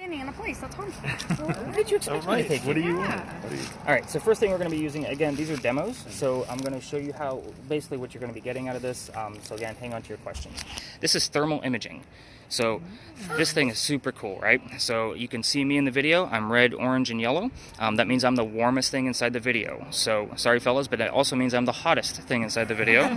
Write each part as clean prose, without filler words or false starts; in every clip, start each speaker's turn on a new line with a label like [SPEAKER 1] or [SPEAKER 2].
[SPEAKER 1] standing in a place that's harmful. What did you expect
[SPEAKER 2] me
[SPEAKER 1] to take?
[SPEAKER 2] What do you want?
[SPEAKER 3] All right, so first thing we're going to be using, again, these are demos, so I'm going to show you how, basically what you're going to be getting out of this. So again, hang on to your questions. This is thermal imaging. So this thing is super cool, right? So you can see me in the video. I'm red, orange, and yellow. That means I'm the warmest thing inside the video. So sorry, fellas, but that also means I'm the hottest thing inside the video.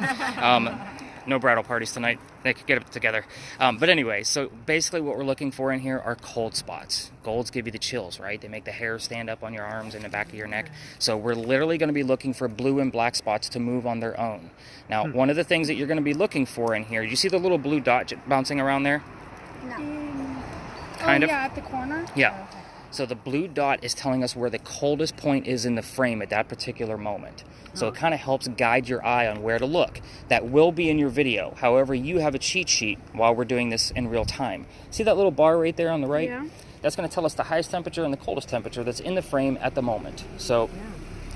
[SPEAKER 3] No bridal parties tonight. They could get it together. But anyway, so basically what we're looking for in here are cold spots. Golds give you the chills, right? They make the hair stand up on your arms and the back of your neck. So we're literally going to be looking for blue and black spots to move on their own. Now, one of the things that you're going to be looking for in here, you see the little blue dot bouncing around there?
[SPEAKER 1] No.
[SPEAKER 3] Kind of.
[SPEAKER 1] Yeah, at the corner?
[SPEAKER 3] Yeah.
[SPEAKER 1] Oh, okay.
[SPEAKER 3] So the blue dot is telling us where the coldest point is in the frame at that particular moment. So it kind of helps guide your eye on where to look. That will be in your video. However, you have a cheat sheet while we're doing this in real time. See that little bar right there on the right?
[SPEAKER 1] Yeah.
[SPEAKER 3] That's going to tell us the highest temperature and the coldest temperature that's in the frame at the moment. So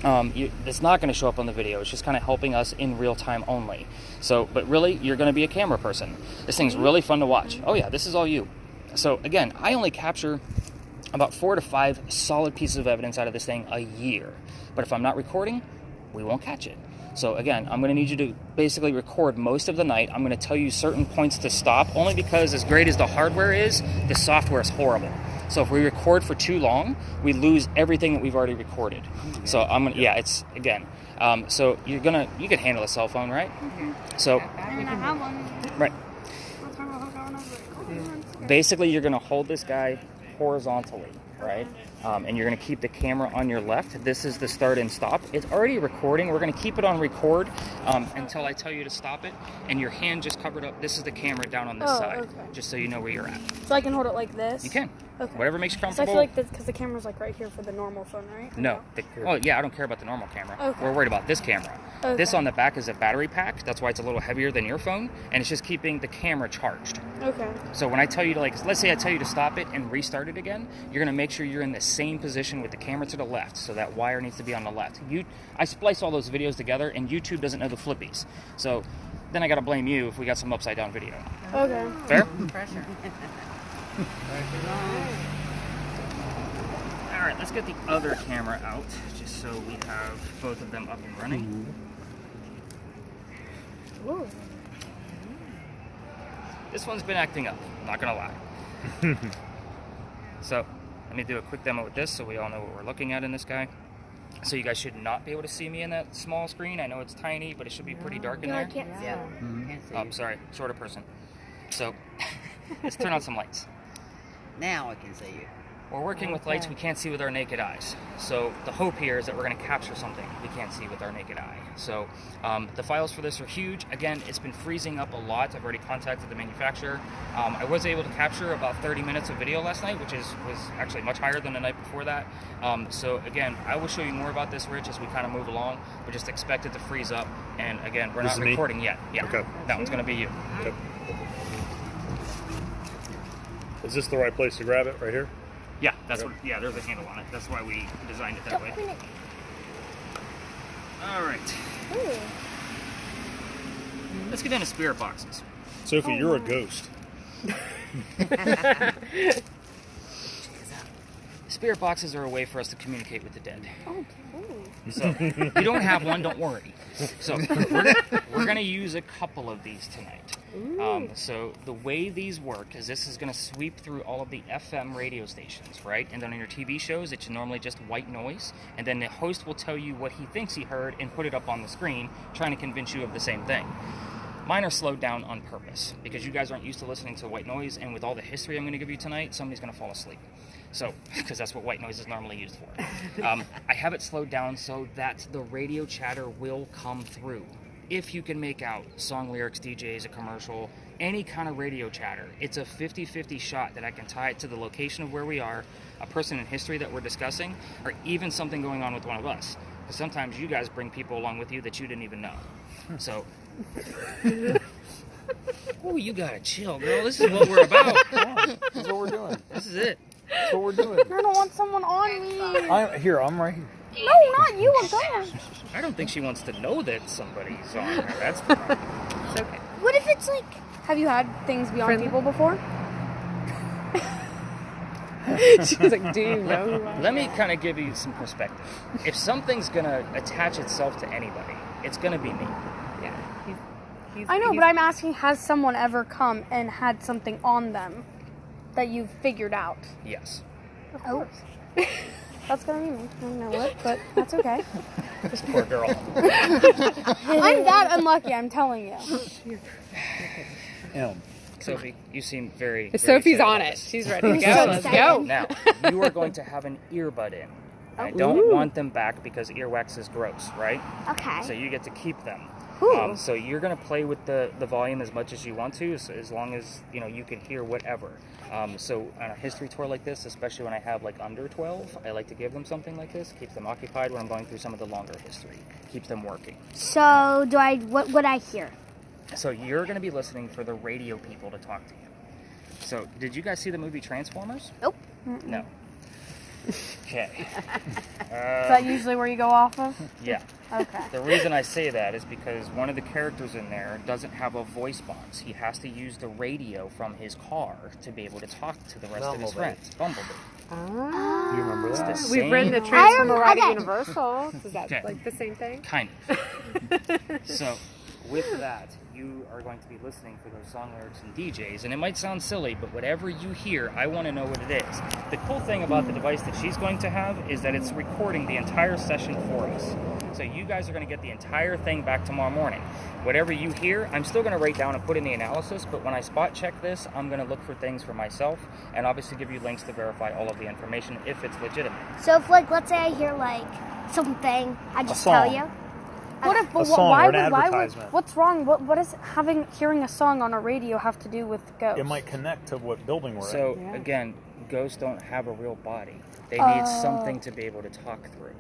[SPEAKER 3] it's not going to show up on the video. It's just kind of helping us in real time only. So, but really, you're going to be a camera person. This thing's really fun to watch. Oh yeah, this is all you. So again, I only capture about 4 to 5 solid pieces of evidence out of this thing a year. But if I'm not recording, we won't catch it. So again, I'm going to need you to basically record most of the night. I'm going to tell you certain points to stop, only because as great as the hardware is, the software is horrible. So if we record for too long, we lose everything that we've already recorded. So I'm gonna, yeah, it's again. So you can handle a cell phone, right? So
[SPEAKER 1] I mean, I have one.
[SPEAKER 3] right.
[SPEAKER 1] Let's have a hook on over.
[SPEAKER 3] Basically, you're going to hold this guy horizontally, right? And you're going to keep the camera on your left. This is the start and stop. It's already recording. We're going to keep it on record until I tell you to stop it. And your hand just covered up. This is the camera down on this side, just so you know where you're at.
[SPEAKER 1] So I can hold it like this?
[SPEAKER 3] You can.
[SPEAKER 1] Okay.
[SPEAKER 3] Whatever makes you
[SPEAKER 1] So I
[SPEAKER 3] comfortable.
[SPEAKER 1] feel like this, because the camera's like right here for the normal phone, right?
[SPEAKER 3] No. Oh, yeah, I don't care about the normal camera.
[SPEAKER 1] Okay.
[SPEAKER 3] We're worried about this camera.
[SPEAKER 1] Okay.
[SPEAKER 3] This on the back is a battery pack. That's why it's a little heavier than your phone. And it's just keeping the camera charged.
[SPEAKER 1] Okay.
[SPEAKER 3] So when I tell you to, like, let's say I tell you to stop it and restart it again, you're going to make sure you're in the same position with the camera to the left. So that wire needs to be on the left. I splice all those videos together, and YouTube doesn't know the flippies. So then I got to blame you if we got some upside down video.
[SPEAKER 1] Okay.
[SPEAKER 3] Fair?
[SPEAKER 4] Pressure.
[SPEAKER 3] All right, let's get the other camera out, just so we have both of them up and running.
[SPEAKER 1] Ooh.
[SPEAKER 3] This one's been acting up, not gonna lie. So, let me do a quick demo with this so we all know what we're looking at in this guy. So you guys should not be able to see me in that small screen. I know it's tiny, but it should be pretty dark in
[SPEAKER 1] No,
[SPEAKER 3] there.
[SPEAKER 1] I can't see
[SPEAKER 4] Yeah.
[SPEAKER 1] it.
[SPEAKER 4] Can't see
[SPEAKER 3] Oh,
[SPEAKER 4] you.
[SPEAKER 3] sorry, shorter person. So, let's turn on some lights.
[SPEAKER 4] Now I can see you.
[SPEAKER 3] We're working with lights we can't see with our naked eyes. So the hope here is that we're going to capture something we can't see with our naked eye. So the files for this are huge. Again, it's been freezing up a lot. I've already contacted the manufacturer. I was able to capture about 30 minutes of video last night, which was actually much higher than the night before that. So again, I will show you more about this, Rich, as we kind of move along. But just expect it to freeze up. And again, we're not recording yet. Yeah,
[SPEAKER 2] Okay.
[SPEAKER 3] That one's going to be you.
[SPEAKER 2] Okay. Is this the right place to grab it, right here?
[SPEAKER 3] Yeah, that's what. Yeah, there's a handle on it. That's why we designed it that way. All right.
[SPEAKER 1] Ooh.
[SPEAKER 3] Let's get into spirit boxes.
[SPEAKER 2] Sophie, you're a ghost.
[SPEAKER 3] Spirit boxes are a way for us to communicate with the dead.
[SPEAKER 1] Oh, cool.
[SPEAKER 3] So if you don't have one, don't worry. So we're going to use a couple of these tonight. So the way these work is this is going to sweep through all of the FM radio stations, right? And then on your TV shows, it's normally just white noise. And then the host will tell you what he thinks he heard and put it up on the screen, trying to convince you of the same thing. Mine are slowed down on purpose because you guys aren't used to listening to white noise. And with all the history I'm going to give you tonight, somebody's going to fall asleep. So, because that's what white noise is normally used for. I have it slowed down so that the radio chatter will come through. If you can make out song lyrics, DJs, a commercial, any kind of radio chatter, it's a 50-50 shot that I can tie it to the location of where we are, a person in history that we're discussing, or even something going on with one of us. Because sometimes you guys bring people along with you that you didn't even know. So, oh, you gotta chill, girl. This is what we're about.
[SPEAKER 2] That's what we're doing.
[SPEAKER 3] This is it.
[SPEAKER 2] That's what we're doing.
[SPEAKER 1] I don't want someone on me.
[SPEAKER 2] I'm right here.
[SPEAKER 1] No, not you. I'm gone.
[SPEAKER 3] I don't think she wants to know that somebody's on her. That's the problem.
[SPEAKER 4] It's okay.
[SPEAKER 1] What if it's like, have you had things beyond people before?
[SPEAKER 5] She's like, do you know who I am?
[SPEAKER 3] Let me kind of give you some perspective. If something's going to attach itself to anybody, it's going to be me.
[SPEAKER 5] Yeah.
[SPEAKER 1] I know, but I'm asking, has someone ever come and had something on them that you've figured out?
[SPEAKER 3] Yes.
[SPEAKER 1] Of course. That's gonna be me. I don't know what, but that's okay.
[SPEAKER 3] This poor girl.
[SPEAKER 1] I'm that unlucky, I'm telling you.
[SPEAKER 3] Sophie, you seem very...
[SPEAKER 5] Sophie's
[SPEAKER 3] excited
[SPEAKER 5] on
[SPEAKER 3] about
[SPEAKER 5] it.
[SPEAKER 3] this.
[SPEAKER 5] She's ready to go.
[SPEAKER 1] so
[SPEAKER 5] Let's
[SPEAKER 1] excited.
[SPEAKER 5] go.
[SPEAKER 3] Now, you are going to have an earbud in. I don't want them back because earwax is gross, right?
[SPEAKER 1] Okay.
[SPEAKER 3] So you get to keep them.
[SPEAKER 1] Ooh.
[SPEAKER 3] So you're going to play with the volume as much as you want to, as long as you can hear whatever. So on a history tour like this, especially when I have like under 12, I like to give them something like this. Keeps them occupied when I'm going through some of the longer history. Keeps them working.
[SPEAKER 6] So, what would I hear?
[SPEAKER 3] So you're going to be listening for the radio people to talk to you. So did you guys see the movie Transformers?
[SPEAKER 6] Nope.
[SPEAKER 3] No. Okay.
[SPEAKER 1] Is that usually where you go off of?
[SPEAKER 3] Yeah.
[SPEAKER 1] Okay.
[SPEAKER 3] The reason I say that is because one of the characters in there doesn't have a voice box. He has to use the radio from his car to be able to talk to the rest of his friends. Bumblebee.
[SPEAKER 2] Do you remember
[SPEAKER 3] It's
[SPEAKER 2] that?
[SPEAKER 3] the
[SPEAKER 5] We've ridden the
[SPEAKER 3] same-
[SPEAKER 5] Transformer ride at
[SPEAKER 6] okay.
[SPEAKER 5] Universal. Is that
[SPEAKER 3] Okay.
[SPEAKER 5] like the same thing?
[SPEAKER 3] Kind of. So, with that, you are going to be listening for those song lyrics and DJs, and it might sound silly, but whatever you hear, I want to know what it is. The cool thing about the device that she's going to have is that it's recording the entire session for us. So you guys are going to get the entire thing back tomorrow morning. Whatever you hear, I'm still going to write down and put in the analysis, but when I spot check this, I'm going to look for things for myself, and obviously give you links to verify all of the information if it's legitimate.
[SPEAKER 6] So, if let's say I hear something, I just tell
[SPEAKER 2] song.
[SPEAKER 6] you.
[SPEAKER 1] What if,
[SPEAKER 2] A song
[SPEAKER 1] why
[SPEAKER 2] or an
[SPEAKER 1] would,
[SPEAKER 2] advertisement.
[SPEAKER 1] what's wrong? What does hearing a song on a radio have to do with ghosts?
[SPEAKER 2] It might connect to what building we're in.
[SPEAKER 3] So,
[SPEAKER 5] Yeah.
[SPEAKER 3] again, ghosts don't have a real body. They need something to be able to talk through.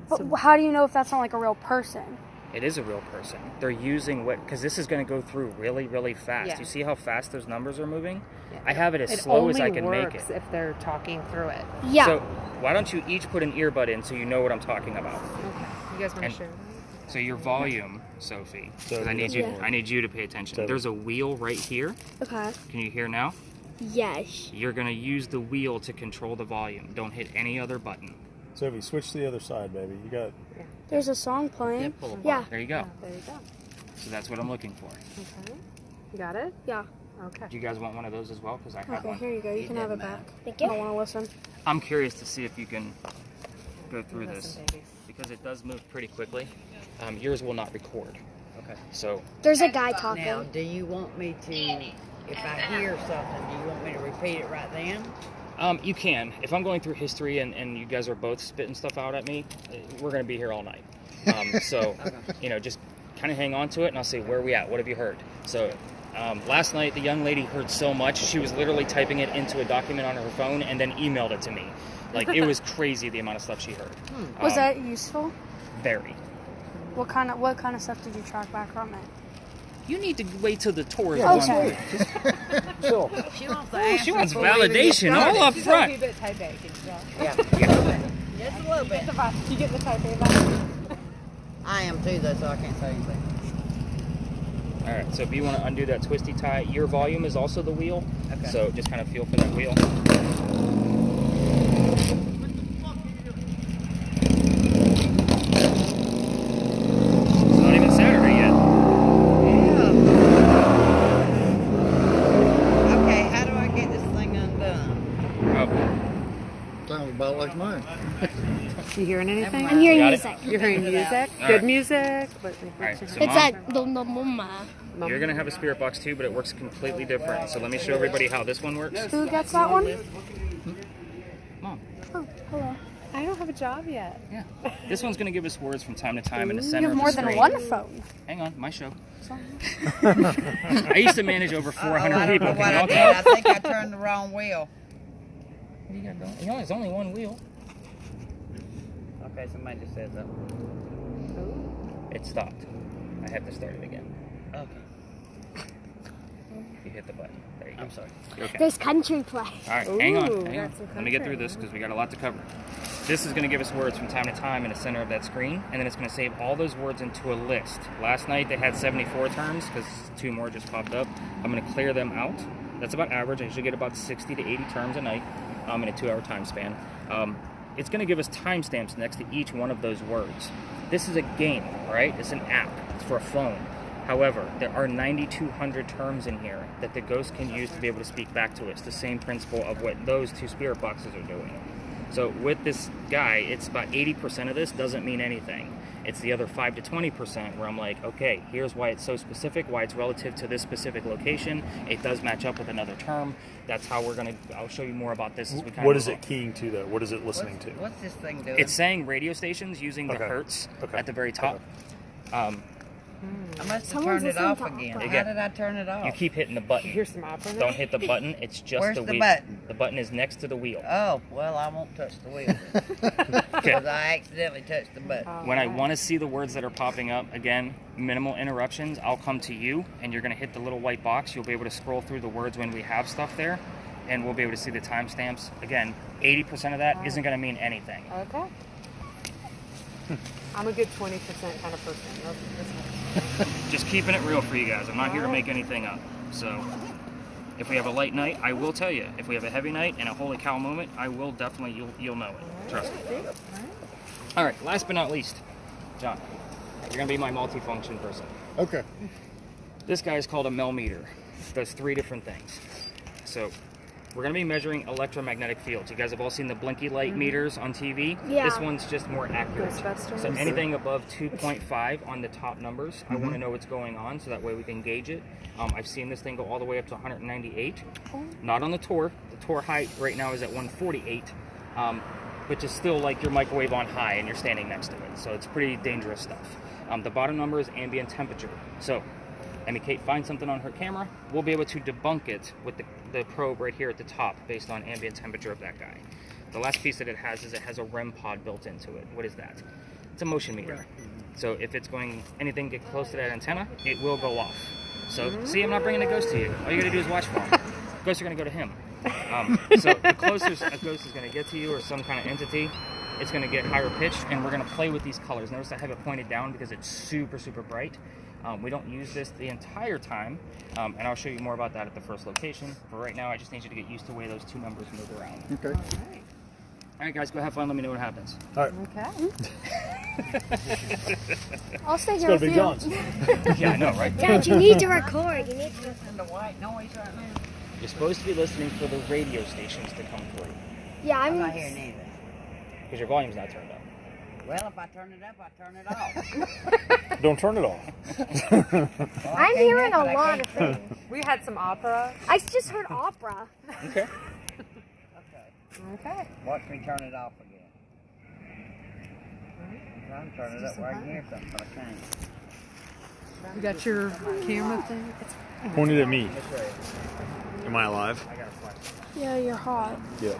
[SPEAKER 1] But how do you know if that's not like a real person?
[SPEAKER 3] It is a real person. They're using because this is going to go through really, really fast.
[SPEAKER 5] Yeah.
[SPEAKER 3] You see how fast those numbers are moving?
[SPEAKER 5] Yeah.
[SPEAKER 3] I have it as
[SPEAKER 5] It
[SPEAKER 3] slow as
[SPEAKER 5] only
[SPEAKER 3] I can make
[SPEAKER 5] works
[SPEAKER 3] it.
[SPEAKER 5] if they're talking through it.
[SPEAKER 6] Yeah.
[SPEAKER 3] So why don't you each put an earbud in so you know what I'm talking about?
[SPEAKER 5] Okay. You guys want
[SPEAKER 3] And-
[SPEAKER 5] to share
[SPEAKER 3] So your volume, Sophie, 'cause
[SPEAKER 2] So
[SPEAKER 3] I need
[SPEAKER 6] Yeah.
[SPEAKER 3] I need you to pay attention.
[SPEAKER 2] So-
[SPEAKER 3] There's a wheel right here.
[SPEAKER 6] Okay.
[SPEAKER 3] Can you hear now?
[SPEAKER 6] Yes.
[SPEAKER 3] You're going to use the wheel to control the volume. Don't hit any other button.
[SPEAKER 2] Sophie, switch to the other side, baby. You got.
[SPEAKER 1] There's a song playing.
[SPEAKER 3] pull apart.
[SPEAKER 1] Yeah.
[SPEAKER 3] There you go.
[SPEAKER 5] that? There you go.
[SPEAKER 3] So that's what I'm looking for.
[SPEAKER 5] Okay. You got it?
[SPEAKER 1] Yeah.
[SPEAKER 5] Okay.
[SPEAKER 3] Do you guys want one of those as well? Because I have
[SPEAKER 1] Okay,
[SPEAKER 3] one.
[SPEAKER 1] here you go. You can have it back.
[SPEAKER 6] Thank
[SPEAKER 1] I
[SPEAKER 6] you.
[SPEAKER 1] don't want to listen.
[SPEAKER 3] I'm curious to see if you can go through this.
[SPEAKER 5] Listen, baby.
[SPEAKER 3] Because it does move pretty quickly. Yours will not record. Okay. So
[SPEAKER 6] There's a guy talking.
[SPEAKER 4] Now, do you want me to, if I hear something, do you want me to repeat it right then?
[SPEAKER 3] you can. If I'm going through history and you guys are both spitting stuff out at me, we're going to be here all night. So, just kind of hang on to it and I'll say, where are we at? What have you heard? So last night, the young lady heard so much, she was literally typing it into a document on her phone and then emailed it to me. Like, it was crazy the amount of stuff she heard.
[SPEAKER 1] Was that useful?
[SPEAKER 3] Very.
[SPEAKER 1] What kind of stuff did you track back from it?
[SPEAKER 3] You need to wait till the tour is
[SPEAKER 1] Yeah,
[SPEAKER 3] done.
[SPEAKER 2] Chill.
[SPEAKER 4] She wants the answer.
[SPEAKER 3] She wants
[SPEAKER 4] before we even get
[SPEAKER 3] validation
[SPEAKER 4] started.
[SPEAKER 3] all up
[SPEAKER 5] She's
[SPEAKER 3] front.
[SPEAKER 5] a bit type A. Can you tell?
[SPEAKER 4] Yeah, just a little bit.
[SPEAKER 5] You get the type A vibe?
[SPEAKER 4] I am too, though, so I can't say anything.
[SPEAKER 3] All right, so if you want to undo that twisty tie, your volume is also the wheel.
[SPEAKER 4] Okay.
[SPEAKER 3] So just kind of feel for that wheel. It's not even Saturday yet.
[SPEAKER 4] Okay, how do I get this thing undone?
[SPEAKER 3] Oh,
[SPEAKER 7] Sounds about like mine.
[SPEAKER 5] You hearing anything?
[SPEAKER 6] I'm hearing
[SPEAKER 3] Got it?
[SPEAKER 6] music.
[SPEAKER 5] You're hearing music?
[SPEAKER 3] All
[SPEAKER 5] Good
[SPEAKER 3] right.
[SPEAKER 5] music?
[SPEAKER 3] right, so
[SPEAKER 6] It's
[SPEAKER 3] Mom,
[SPEAKER 6] that mama.
[SPEAKER 3] you're going to have a spirit box too, but it works completely different. So let me show everybody how this one works.
[SPEAKER 1] Who gets that one?
[SPEAKER 3] Mom,
[SPEAKER 1] Oh, hello.
[SPEAKER 5] I don't have a job yet.
[SPEAKER 3] yeah. This one's going to give us words from time to time in the
[SPEAKER 1] You
[SPEAKER 3] center
[SPEAKER 1] have
[SPEAKER 3] of
[SPEAKER 1] more
[SPEAKER 3] the
[SPEAKER 1] than
[SPEAKER 3] screen.
[SPEAKER 1] one phone.
[SPEAKER 3] Hang on, my show. I used to manage over 400
[SPEAKER 4] I don't
[SPEAKER 3] people.
[SPEAKER 4] know what
[SPEAKER 3] Can
[SPEAKER 4] I
[SPEAKER 3] you
[SPEAKER 4] did.
[SPEAKER 3] all
[SPEAKER 4] I
[SPEAKER 3] tell?
[SPEAKER 4] think I turned the wrong wheel.
[SPEAKER 3] What do you got going? There's only one wheel.
[SPEAKER 4] Okay, somebody just said that.
[SPEAKER 3] It stopped. I have to start it again.
[SPEAKER 4] Okay.
[SPEAKER 3] You hit the button. There you go.
[SPEAKER 4] I'm sorry.
[SPEAKER 3] You're okay.
[SPEAKER 6] There's country play.
[SPEAKER 3] All right, hang on.
[SPEAKER 5] Ooh,
[SPEAKER 3] Hang on.
[SPEAKER 5] got some
[SPEAKER 3] Let me get
[SPEAKER 5] country.
[SPEAKER 3] through this because we got a lot to cover. This is going to give us words from time to time in the center of that screen, and then it's going to save all those words into a list. Last night they had 74 terms because 2 more just popped up. I'm going to clear them out. That's about average. I usually get about 60 to 80 terms a night in a 2-hour time span. It's going to give us timestamps next to each one of those words. This is a game, right? It's an app. It's for a phone. However, there are 9,200 terms in here that the ghost can use to be able to speak back to us. The same principle of what those 2 spirit boxes are doing. So with this guy, it's about 80% of this doesn't mean anything. It's the other 5 to 20% where I'm like, okay, here's why it's so specific, why it's relative to this specific location. It does match up with another term. That's how I'll show you more about this as we kind of
[SPEAKER 2] What is it keying to, though? What is it listening to?
[SPEAKER 4] What's this thing doing?
[SPEAKER 3] It's saying radio stations using the hertz at the very top.
[SPEAKER 4] I must have turned it off again. How did I turn it off?
[SPEAKER 3] You keep hitting the button.
[SPEAKER 5] Here's some opera.
[SPEAKER 3] Don't hit the button. It's just
[SPEAKER 4] Where's
[SPEAKER 3] the
[SPEAKER 4] the
[SPEAKER 3] wheel.
[SPEAKER 4] button?
[SPEAKER 3] The button is next to the wheel.
[SPEAKER 4] Oh, well, I won't touch the wheel. Because I accidentally touched the button.
[SPEAKER 3] When I want to see the words that are popping up, again, minimal interruptions, I'll come to you, and you're going to hit the little white box. You'll be able to scroll through the words when we have stuff there, and we'll be able to see the timestamps. Again, 80% of that isn't going to mean anything.
[SPEAKER 5] Okay. I'm a good 20% kind of person.
[SPEAKER 3] Just keeping it real for you guys. I'm not here to make anything up. So, if we have a light night, I will tell you. If we have a heavy night and a holy cow moment, I will definitely, you'll know it. Trust me. All right, last but not least, John, you're going to be my multifunction person.
[SPEAKER 7] Okay.
[SPEAKER 3] This guy is called a millimeter. It does 3 different things. So, we're going to be measuring electromagnetic fields. You guys have all seen the blinky light meters on TV.
[SPEAKER 6] Yeah.
[SPEAKER 3] This one's just more accurate.
[SPEAKER 5] Ghostbusters.
[SPEAKER 3] So anything above 2.5 on the top numbers, I want to know what's going on so that way we can gauge it. I've seen this thing go all the way up to 198. Not on the Tor. The Tor height right now is at 148. But just still like your microwave on high and you're standing next to it. So it's pretty dangerous stuff. The bottom number is ambient temperature. So Emmy Kate finds something on her camera, we'll be able to debunk it with the probe right here at the top based on ambient temperature of that guy. The last piece that it has is it has a REM pod built into it. What is that? It's a motion meter. So if it's going anything get close to that antenna, it will go off. So see, I'm not bringing a ghost to you. All you gotta do is watch for him. Ghosts are gonna go to him. So the closer a ghost is gonna get to you or some kind of entity, it's gonna get higher pitched, and we're gonna play with these colors. Notice I have it pointed down because it's super, super bright. We don't use this the entire time, and I'll show you more about that at the first location. For right now, I just need you to get used to the way those 2 numbers move around.
[SPEAKER 7] Okay.
[SPEAKER 3] All right, guys, go have fun. Let me know what happens.
[SPEAKER 2] All right.
[SPEAKER 5] Okay.
[SPEAKER 6] I'll stay
[SPEAKER 2] Let's
[SPEAKER 6] here
[SPEAKER 2] go to
[SPEAKER 6] with
[SPEAKER 2] Big
[SPEAKER 6] you.
[SPEAKER 2] John's.
[SPEAKER 3] Yeah, I know, right?
[SPEAKER 6] Dad, you need to record. You need to.
[SPEAKER 4] Listen to white noise right now.
[SPEAKER 3] You're supposed to be listening for the radio stations to come through,
[SPEAKER 6] Yeah,
[SPEAKER 4] I'm
[SPEAKER 6] I'm.
[SPEAKER 4] not hearing either.
[SPEAKER 3] because your volume's not turned up.
[SPEAKER 4] Well, if I turn it up, I turn it off.
[SPEAKER 2] Don't turn it off.
[SPEAKER 4] Well, I
[SPEAKER 6] I'm
[SPEAKER 4] can't
[SPEAKER 6] hearing
[SPEAKER 4] help
[SPEAKER 6] a
[SPEAKER 4] it. I
[SPEAKER 6] lot of
[SPEAKER 4] can't-
[SPEAKER 6] things.
[SPEAKER 5] We had some opera.
[SPEAKER 6] I just heard opera.
[SPEAKER 3] Okay.
[SPEAKER 4] Okay.
[SPEAKER 5] Okay.
[SPEAKER 4] Watch me turn it off again. I'm trying to turn it up where I can hear something, but I can't.
[SPEAKER 5] You got your camera thing?
[SPEAKER 2] Point it at me.
[SPEAKER 3] This way.
[SPEAKER 2] Am I alive?
[SPEAKER 3] I got a flash.
[SPEAKER 1] Yeah, you're hot.
[SPEAKER 2] Yeah.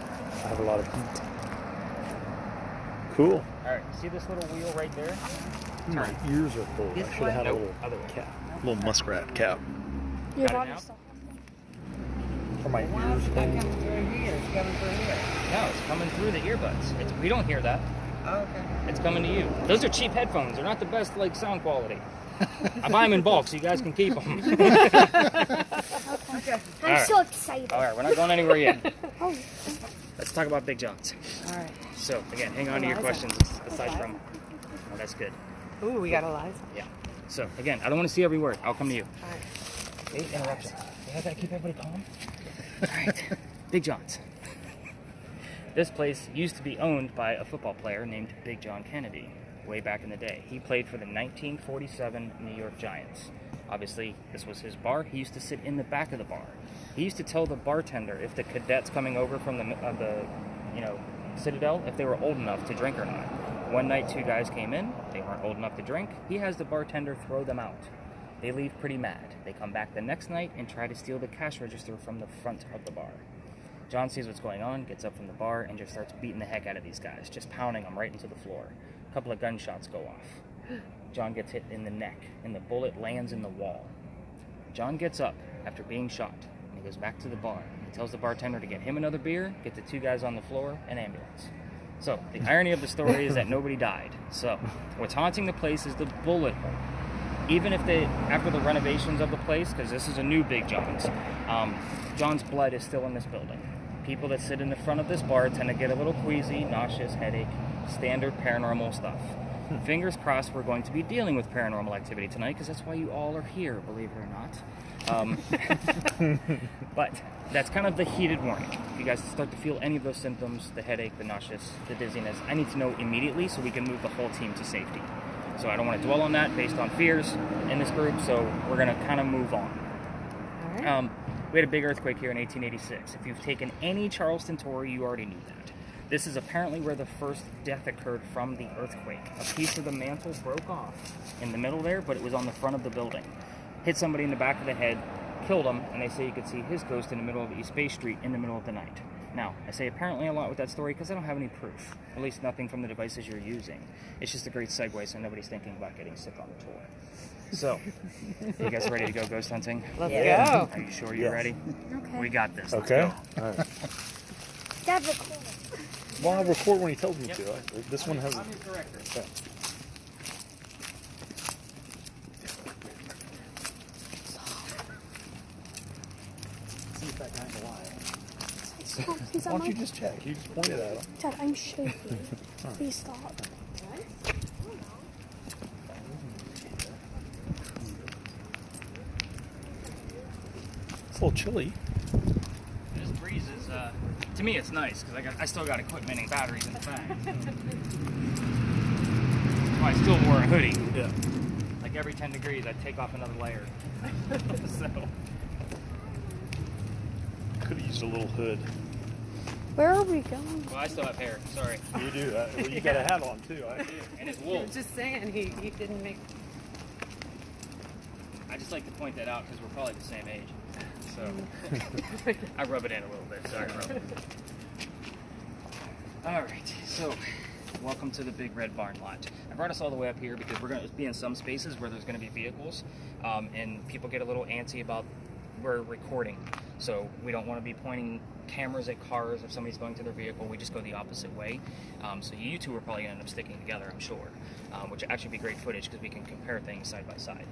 [SPEAKER 2] I have a lot of heat. Cool.
[SPEAKER 3] All right, see this little wheel right there?
[SPEAKER 2] My ears are full. I
[SPEAKER 4] This
[SPEAKER 2] should have had a
[SPEAKER 3] Nope,
[SPEAKER 2] little
[SPEAKER 3] other way.
[SPEAKER 2] cap. Little muskrat cap.
[SPEAKER 1] Your
[SPEAKER 3] Got it
[SPEAKER 1] body
[SPEAKER 3] now?
[SPEAKER 1] stuff.
[SPEAKER 2] Are my
[SPEAKER 4] Why
[SPEAKER 2] ears
[SPEAKER 4] is it not
[SPEAKER 2] full?
[SPEAKER 4] coming through here? It's coming through here.
[SPEAKER 3] No, it's coming through the earbuds. We don't hear that.
[SPEAKER 4] Oh, okay.
[SPEAKER 3] It's coming to you. Those are cheap headphones. They're not the best like sound quality. I buy them in bulk so you guys can keep them.
[SPEAKER 4] Okay.
[SPEAKER 6] I'm
[SPEAKER 3] Alright.
[SPEAKER 6] so excited.
[SPEAKER 3] All right, we're not going anywhere yet.
[SPEAKER 6] Oh,
[SPEAKER 3] Let's talk about Big John's.
[SPEAKER 5] All right.
[SPEAKER 3] So again, hang on to your
[SPEAKER 5] Eliza.
[SPEAKER 3] questions aside from. Oh, that's good.
[SPEAKER 5] Ooh, we got Eliza.
[SPEAKER 3] Yeah. So again, I don't want to see every word. I'll come to you.
[SPEAKER 5] All right.
[SPEAKER 3] Hey, interruptions. You have that keep everybody calm. All right. Big John's. This place used to be owned by a football player named Big John Kennedy way back in the day. He played for the 1947 New York Giants. Obviously, this was his bar. He used to sit in the back of the bar. He used to tell the bartender if the cadets coming over from the Citadel, if they were old enough to drink or not. One night, 2 guys came in. They weren't old enough to drink. He has the bartender throw them out. They leave pretty mad. They come back the next night and try to steal the cash register from the front of the bar. John sees what's going on, gets up from the bar, and just starts beating the heck out of these guys, just pounding them right into the floor. A couple of gunshots go off. John gets hit in the neck, and the bullet lands in the wall. John gets up after being shot, and he goes back to the bar. He tells the bartender to get him another beer, get the 2 guys on the floor, an ambulance. So, the irony of the story is that nobody died. So, what's haunting the place is the bullet hole. even if they, after the renovations of the place, because this is a new Big John's, John's blood is still in this building. People that sit in the front of this bar tend to get a little queasy, nauseous, headache, standard paranormal stuff. Fingers crossed we're going to be dealing with paranormal activity tonight, because that's why you all are here, believe it or not. But that's kind of the heated warning. If you guys start to feel any of those symptoms, the headache, the nauseous, the dizziness, I need to know immediately so we can move the whole team to safety. So I don't want to dwell on that based on fears in this group, so we're going to kind of move on.
[SPEAKER 5] All right.
[SPEAKER 3] We had a big earthquake here in 1886. If you've taken any Charleston tour, you already knew that. This is apparently where the first death occurred from the earthquake. A piece of the mantle broke off in the middle there, but it was on the front of the building. Hit somebody in the back of the head, killed him, and they say you could see his ghost in the middle of East Bay Street in the middle of the night. Now, I say apparently a lot with that story because I don't have any proof, at least nothing from the devices you're using. It's just a great segue so nobody's thinking about getting sick on the tour. So, you guys ready to go ghost hunting?
[SPEAKER 5] Let's go.
[SPEAKER 3] Are you sure you're ready?
[SPEAKER 1] Okay.
[SPEAKER 3] We got this. Let's
[SPEAKER 2] Okay.
[SPEAKER 3] go.
[SPEAKER 2] All right.
[SPEAKER 6] Dad, record.
[SPEAKER 2] Well, I'll record when he tells me
[SPEAKER 3] Yep.
[SPEAKER 2] to. This one has.
[SPEAKER 3] I'm your director.
[SPEAKER 2] Okay. See if that guy's alive.
[SPEAKER 1] Stop, please,
[SPEAKER 2] Why
[SPEAKER 1] I'm
[SPEAKER 2] don't you
[SPEAKER 1] like,
[SPEAKER 2] just check? You just pointed at him.
[SPEAKER 1] Dad, I'm shaking. Please stop.
[SPEAKER 2] It's a little chilly.
[SPEAKER 3] This breeze is, to me it's nice because I still got equipment and batteries in the bag. So I still wore a hoodie.
[SPEAKER 2] Yeah.
[SPEAKER 3] Like every 10 degrees I'd take off another layer. So,
[SPEAKER 2] Could have used a little hood.
[SPEAKER 1] Where are we going?
[SPEAKER 3] well, I still have hair, sorry.
[SPEAKER 2] You do. Well, you got a hat on too.
[SPEAKER 3] And it's
[SPEAKER 5] I
[SPEAKER 3] wool.
[SPEAKER 5] was just saying, he didn't make...
[SPEAKER 3] I just like to point that out because we're probably the same age. So, I rub it in a little bit, sorry. Alright, so welcome to the Big Red Barn Lot. I brought us all the way up here because we're going to be in some spaces where there's going to be vehicles, and people get a little antsy about we're recording. So we don't want to be pointing cameras at cars if somebody's going to their vehicle. We just go the opposite way. So you two are probably going to end up sticking together, I'm sure, which would actually be great footage because we can compare things side by side.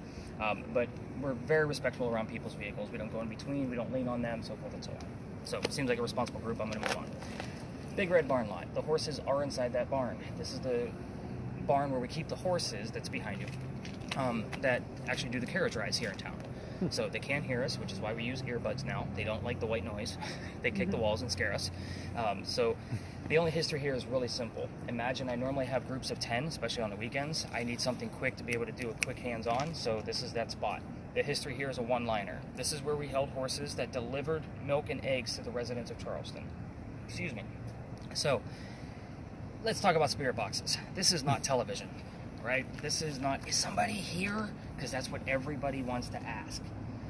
[SPEAKER 3] But we're very respectful around people's vehicles. We don't go in between, we don't lean on them, so forth and so on. So it seems like a responsible group. I'm going to move on. Big Red Barn Lot. The horses are inside that barn. This is the barn where we keep the horses that's behind you that actually do the carriage rides here in town. So they can't hear us, which is why we use earbuds now. They don't like the white noise. They kick the walls and scare us. So the only history here is really simple. Imagine I normally have groups of 10, especially on the weekends. I need something quick to be able to do a quick hands-on, so this is that spot. The history here is a one-liner. This is where we held horses that delivered milk and eggs to the residents of Charleston. Excuse me. So let's talk about spirit boxes. This is not television, right? This is not, is somebody here? Because that's what everybody wants to ask.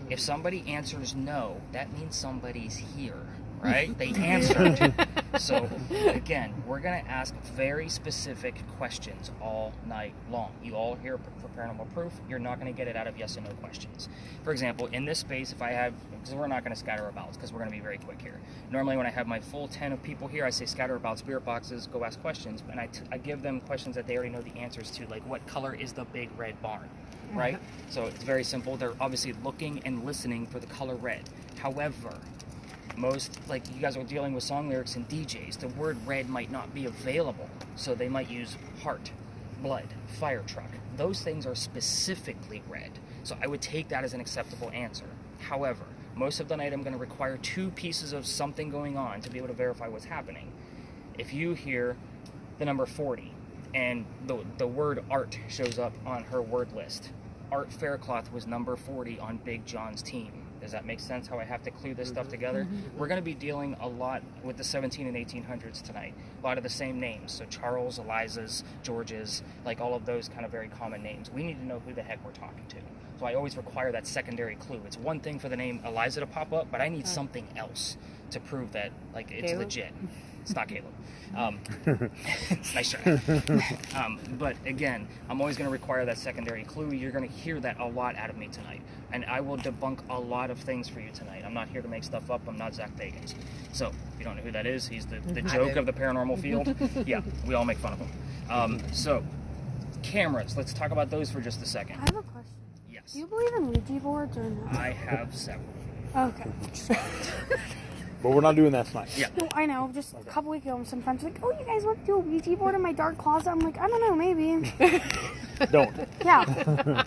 [SPEAKER 3] If somebody answers no, that means somebody's here, right? They answered. So, again, we're going to ask very specific questions all night long. You all here for paranormal proof, you're not going to get it out of yes and no questions. For example, in this space, if I have, because we're not going to scatter about, because we're going to be very quick here. Normally, when I have my full 10 of people here, I say scatter about spirit boxes, go ask questions, and I give them questions that they already know the answers to, like what color is the big red barn? Right? So it's very simple. They're obviously looking and listening for the color red. However, most, like you guys are dealing with song lyrics and DJs, the word red might not be available. So they might use heart, blood, fire truck. Those things are specifically red. So I would take that as an acceptable answer. However, most of the night I'm going to require 2 pieces of something going on to be able to verify what's happening. If you hear the number 40 and the word art shows up on her word list, Art Faircloth was number 40 on Big John's team. Does that make sense how I have to clue this stuff together? We're going to be dealing a lot with the 17 and 1800s tonight. A lot of the same names. So Charles, Elizas, Georges, like all of those kind of very common names. We need to know who the heck we're talking to. So I always require that secondary clue. It's one thing for the name Eliza to pop up, but I need something else to prove that like it's
[SPEAKER 5] Caleb?
[SPEAKER 3] legit. It's not Caleb. Nice try. But again, I'm always going to require that secondary clue. You're going to hear that a lot out of me tonight. And I will debunk a lot of things for you tonight. I'm not here to make stuff up. I'm not Zach Bagans. So, if you don't know who that is, he's the joke of the paranormal field. Yeah, we all make fun of him. So, cameras. Let's talk about those for just a second.
[SPEAKER 1] I have a question.
[SPEAKER 3] device.
[SPEAKER 1] Do you believe in Ouija boards or no?
[SPEAKER 3] I have several.
[SPEAKER 1] Okay.
[SPEAKER 2] But we're not doing that tonight.
[SPEAKER 3] Yeah.
[SPEAKER 1] No, I know. Just a couple weeks ago, some friends were like, "Oh, you guys want to do a Ouija board in my dark closet?" I'm like, "I don't know, maybe."
[SPEAKER 2] Don't.
[SPEAKER 1] Yeah.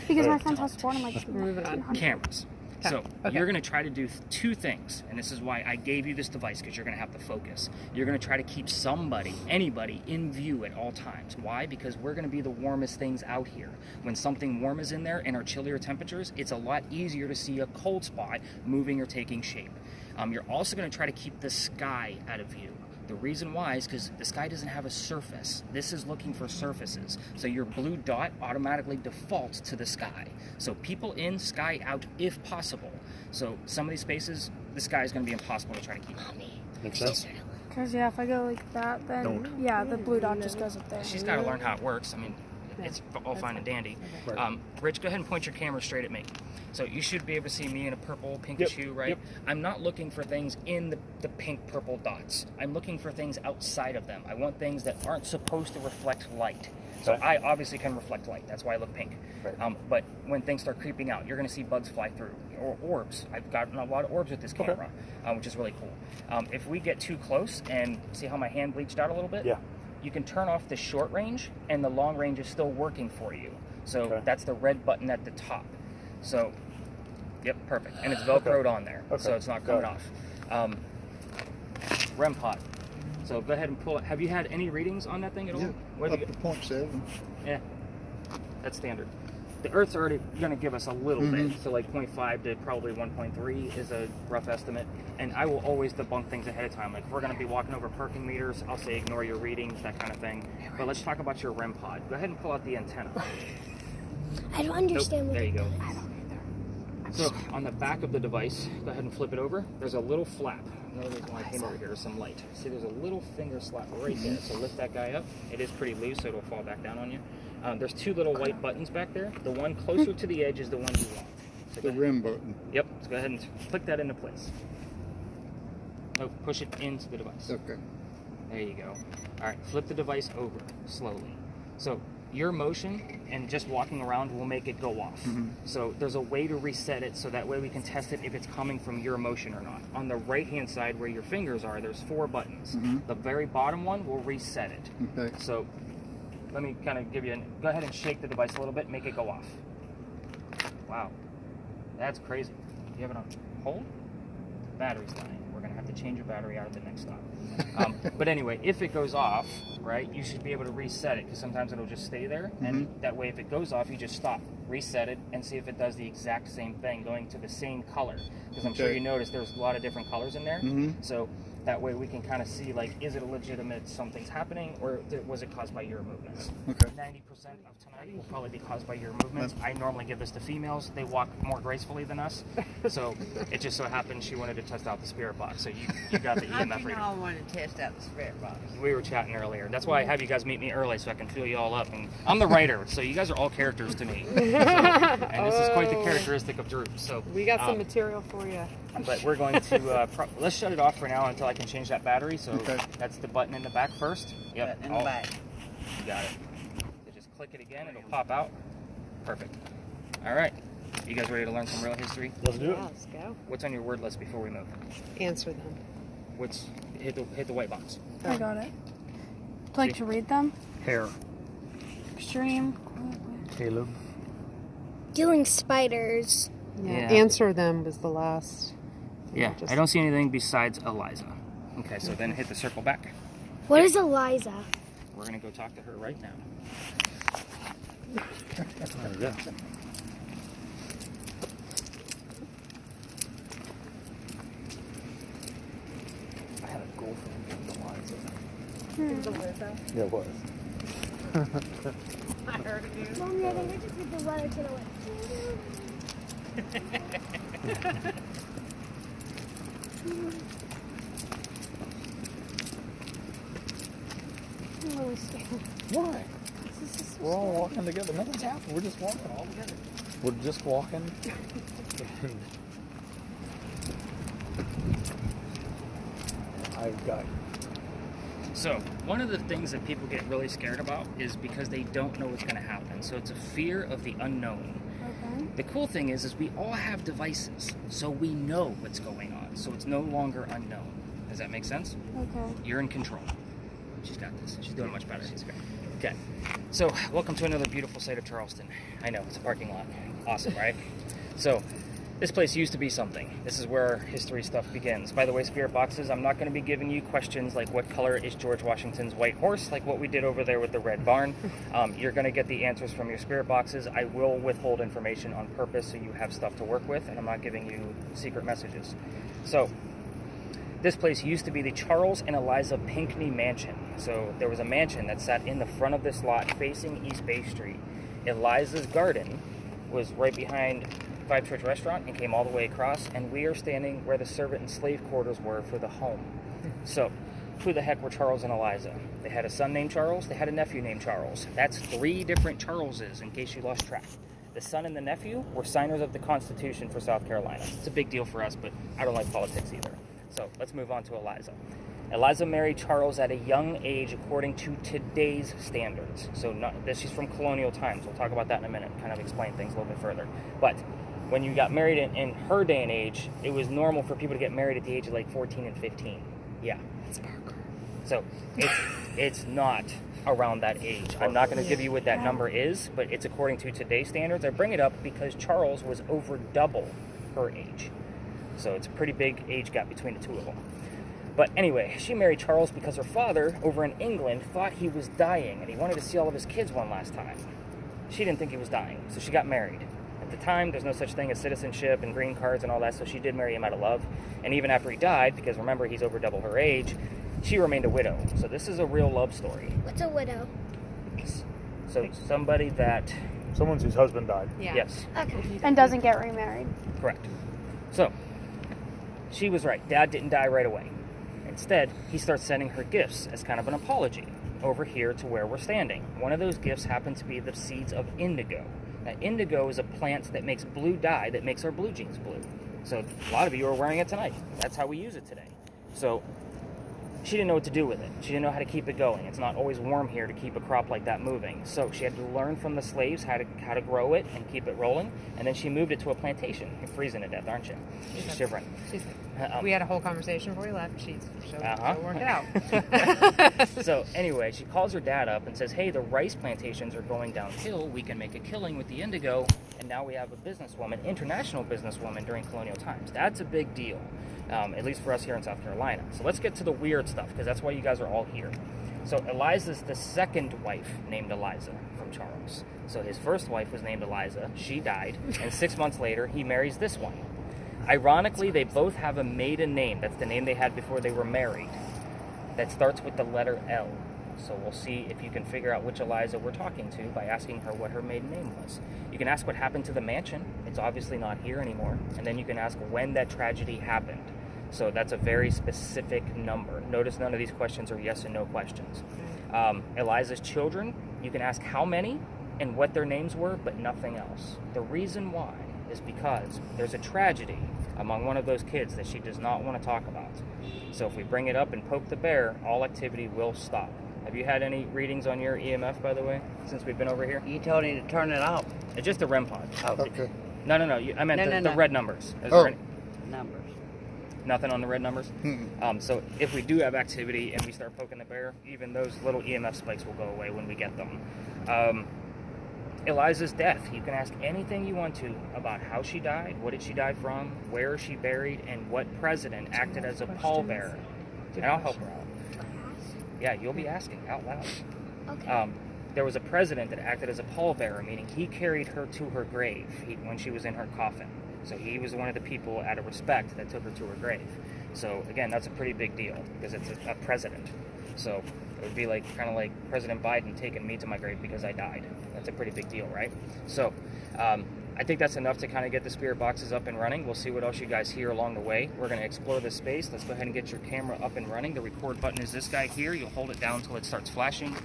[SPEAKER 1] Because my friend's house board, I'm like,
[SPEAKER 5] Moving on.
[SPEAKER 3] Cameras. So
[SPEAKER 5] Okay.
[SPEAKER 3] you're going to try to do two things, and this is why I gave you this device, because you're going to have to focus. You're going to try to keep anybody in view at all times. Why? Because we're going to be the warmest things out here. When something warm is in there and our chillier temperatures, it's a lot easier to see a cold spot moving or taking shape. You're also going to try to keep the sky out of view. The reason why is because the sky doesn't have a surface. This is looking for surfaces. So your blue dot automatically defaults to the sky. So people in, sky out if possible. So some of these spaces, the sky is going to be impossible to try to keep out.
[SPEAKER 2] Makes sense.
[SPEAKER 1] because yeah, if I go like that, then
[SPEAKER 2] Don't.
[SPEAKER 1] yeah, the blue dot just goes up there.
[SPEAKER 3] She's got to learn how it works. I mean, it's all fine and dandy.
[SPEAKER 2] Right.
[SPEAKER 3] Rich, go ahead and point your camera straight at me. So you should be able to see me in a purple, pinkish hue, right?
[SPEAKER 2] Yep.
[SPEAKER 3] I'm not looking for things in the pink, purple dots. I'm looking for things outside of them. I want things that aren't supposed to reflect light. So I obviously can reflect light. That's why I look pink.
[SPEAKER 2] Right.
[SPEAKER 3] But when things start creeping out, you're going to see bugs fly through, or orbs. I've gotten a lot of orbs with this camera, which is really cool. If we get too close and see how my hand bleached out a little bit?
[SPEAKER 2] Yeah.
[SPEAKER 3] You can turn off the short range, and the long range is still working for you. So that's the red button at the top. So, yep, perfect. And it's Velcroed on there, so it's not coming off. REM pod. So go ahead and pull it. Have you had any readings on that thing at all?
[SPEAKER 7] Yeah,
[SPEAKER 3] What
[SPEAKER 7] up
[SPEAKER 3] have
[SPEAKER 7] to
[SPEAKER 3] you
[SPEAKER 7] 0.7.
[SPEAKER 3] Yeah, that's standard. The Earth's already going to give us a little bit, so like 0.5 to probably 1.3 is a rough estimate. And I will always debunk things ahead of time. Like if we're going to be walking over parking meters, I'll say ignore your readings, that kind of thing. But let's talk about your REM pod. Go ahead and pull out the antenna.
[SPEAKER 6] I don't understand
[SPEAKER 3] Nope,
[SPEAKER 6] what
[SPEAKER 3] there you
[SPEAKER 6] it
[SPEAKER 3] go.
[SPEAKER 6] does.
[SPEAKER 3] So on the back of the device, go ahead and flip it over. There's a little flap. Another reason why I came over here is some light. See, there's a little finger slap right there. So lift that guy up. It is pretty loose, so it'll fall back down on you. There's two little white buttons back there. The one closer to the edge is the one you want. So
[SPEAKER 7] The REM button.
[SPEAKER 3] Yep. So go ahead and click that into place. Oh, push it into the device.
[SPEAKER 7] Okay.
[SPEAKER 3] There you go. All right, flip the device over slowly. So your motion and just walking around will make it go off. So there's a way to reset it so that way we can test it if it's coming from your motion or not. On the right-hand side where your fingers are, there's 4 buttons. The very bottom one will reset it.
[SPEAKER 7] Okay.
[SPEAKER 3] So let me kind of give you go ahead and shake the device a little bit, make it go off. Wow, that's crazy. You have it on hold? Battery's dying. We're gonna have to change your battery out at the next stop. But anyway, if it goes off, right, you should be able to reset it because sometimes it'll just stay there, and that way if it goes off, you just stop, reset it, and see if it does the exact same thing, going to the same color. Because I'm sure you noticed there's a lot of different colors in there. So that way we can kind of see, like, is it a legitimate something's happening, or was it caused by your movements?
[SPEAKER 7] Okay.
[SPEAKER 3] 90% of tonight will probably be caused by your movements. I normally give this to females. They walk more gracefully than us. So it just so happened she wanted to test out the spirit box. So you got the
[SPEAKER 4] How
[SPEAKER 3] EMF
[SPEAKER 4] do you
[SPEAKER 3] reading.
[SPEAKER 4] know I wanted to test out the spirit box?
[SPEAKER 3] We were chatting earlier. That's why I have you guys meet me early so I can fill you all up. And I'm the writer, so you guys are all characters to me. So, and this is quite the characteristic of Drew. So
[SPEAKER 5] We got some material for you.
[SPEAKER 3] but we're going to let's shut it off for now until I can change that battery. So that's the button in the back first. Yep,
[SPEAKER 4] In the back.
[SPEAKER 3] You got it. So just click it again; it'll pop out. Perfect. All right. You guys ready to learn some real history?
[SPEAKER 2] Let's do it.
[SPEAKER 5] Let's go.
[SPEAKER 3] What's on your word list before we move?
[SPEAKER 5] Answer them.
[SPEAKER 3] What's hit the white box?
[SPEAKER 1] I got it. Like to read them?
[SPEAKER 2] Hair.
[SPEAKER 1] Extreme.
[SPEAKER 2] Caleb.
[SPEAKER 6] Doing spiders.
[SPEAKER 5] Yeah.
[SPEAKER 3] Yeah.
[SPEAKER 5] Answer them was the last.
[SPEAKER 3] Yeah,
[SPEAKER 5] Just-
[SPEAKER 3] I don't see anything besides Eliza. Okay, so then hit the circle back.
[SPEAKER 6] What is Eliza?
[SPEAKER 3] We're gonna go talk to her right now.
[SPEAKER 2] There we go. I had a girlfriend named Eliza. Yeah, it was.
[SPEAKER 5] I heard of you.
[SPEAKER 6] Mom, yeah, they just did the weather to the west.
[SPEAKER 1] I'm really scared.
[SPEAKER 2] Why? We're all walking together. Nothing's happened. We're just walking all together. We're just walking. I've got.
[SPEAKER 3] So, one of the things that people get really scared about is because they don't know what's going to happen. So, it's a fear of the unknown.
[SPEAKER 1] Okay. Okay.
[SPEAKER 3] The cool thing is we all have devices, so we know what's going on. So it's no longer unknown. Does that make sense?
[SPEAKER 1] Okay.
[SPEAKER 3] You're in control. She's got this. She's doing much better. She's great. Okay. So, welcome to another beautiful site of Charleston. I know, it's a parking lot. Awesome, right? So, this place used to be something. This is where history stuff begins. By the way, Spirit Boxes, I'm not going to be giving you questions like what color is George Washington's white horse, like what we did over there with the red barn. You're going to get the answers from your Spirit Boxes. I will withhold information on purpose so you have stuff to work with, and I'm not giving you secret messages. So, this place used to be the Charles and Eliza Pinckney Mansion. So there was a mansion that sat in the front of this lot facing East Bay Street. Eliza's garden was right behind Five Church Restaurant and came all the way across, and we are standing where the servant and slave quarters were for the home. So, who the heck were Charles and Eliza? They had a son named Charles, they had a nephew named Charles. That's 3 different Charleses, in case you lost track. The son and the nephew were signers of the Constitution for South Carolina. It's a big deal for us, but I don't like politics either. So, let's move on to Eliza. Eliza married Charles at a young age according to today's standards. So, she's from colonial times. We'll talk about that in a minute, kind of explain things a little bit further. But when you got married in her day and age, it was normal for people to get married at the age of like 14 and 15. Yeah. So it's not around that age. I'm not going to give you what that number is, but it's according to today's standards. I bring it up because Charles was over double her age. So it's a pretty big age gap between the two of them. But anyway, she married Charles because her father over in England thought he was dying and he wanted to see all of his kids one last time. She didn't think he was dying, so she got married. At the time, there's no such thing as citizenship and green cards and all that, so she did marry him out of love. And even after he died, because remember, he's over double her age, she remained a widow. So this is a real love story.
[SPEAKER 6] What's a widow?
[SPEAKER 3] So somebody that...
[SPEAKER 2] Someone whose husband died.
[SPEAKER 5] Yeah.
[SPEAKER 3] Yes,
[SPEAKER 6] Okay.
[SPEAKER 1] And doesn't get remarried.
[SPEAKER 3] correct. So, she was right. Dad didn't die right away. Instead, he starts sending her gifts as kind of an apology over here to where we're standing. One of those gifts happened to be the seeds of indigo. Now, indigo is a plant that makes blue dye that makes our blue jeans blue. So a lot of you are wearing it tonight. That's how we use it today. So she didn't know what to do with it. She didn't know how to keep it going. It's not always warm here to keep a crop like that moving. So she had to learn from the slaves how to grow it and keep it rolling. And then she moved it to a plantation. You're freezing to death, aren't you? She's shivering.
[SPEAKER 5] We had a whole conversation before we left. She'll work it out.
[SPEAKER 3] So anyway, she calls her dad up and says, hey, the rice plantations are going downhill. We can make a killing with the indigo. And now we have a businesswoman, international businesswoman during colonial times. That's a big deal, at least for us here in South Carolina. So let's get to the weird stuff, because that's why you guys are all here. So Eliza's the second wife named Eliza from Charles. So his first wife was named Eliza. She died. And 6 months later, he marries this one. Ironically, they both have a maiden name. That's the name they had before they were married. That starts with the letter L. So we'll see if you can figure out which Eliza we're talking to by asking her what her maiden name was. You can ask what happened to the mansion. It's obviously not here anymore. And then you can ask when that tragedy happened. So that's a very specific number. Notice none of these questions are yes and no questions. Eliza's children, you can ask how many and what their names were, but nothing else. The reason why is because there's a tragedy among one of those kids that she does not want to talk about. So if we bring it up and poke the bear, all activity will stop. Have you had any readings on your EMF, by the way, since we've been over here?
[SPEAKER 4] You told me to turn it off.
[SPEAKER 3] It's just a REM pod.
[SPEAKER 4] Oh,
[SPEAKER 7] Okay.
[SPEAKER 3] No. I meant the red numbers. Is
[SPEAKER 7] Oh.
[SPEAKER 3] there any,
[SPEAKER 4] numbers.
[SPEAKER 3] nothing on the red numbers?
[SPEAKER 7] Mm-mm.
[SPEAKER 3] So if we do have activity and we start poking the bear, even those little EMF spikes will go away when we get them. Eliza's death. You can ask anything you want to about how she died, what did she die from, where is she buried, and what president acted as a pallbearer. And I'll help her out. Yeah, you'll be asking out loud.
[SPEAKER 6] Okay.
[SPEAKER 3] There was a president that acted as a pallbearer, meaning he carried her to her grave when she was in her coffin. So he was one of the people out of respect that took her to her grave. So again, that's a pretty big deal because it's a president. So it would be like kind of like President Biden taking me to my grave because I died. That's a pretty big deal, right? So I think that's enough to kind of get the spirit boxes up and running. We'll see what else you guys hear along the way. We're going to explore this space. Let's go ahead and get your camera up and running. The record button is this guy here. You'll hold it down until it starts flashing.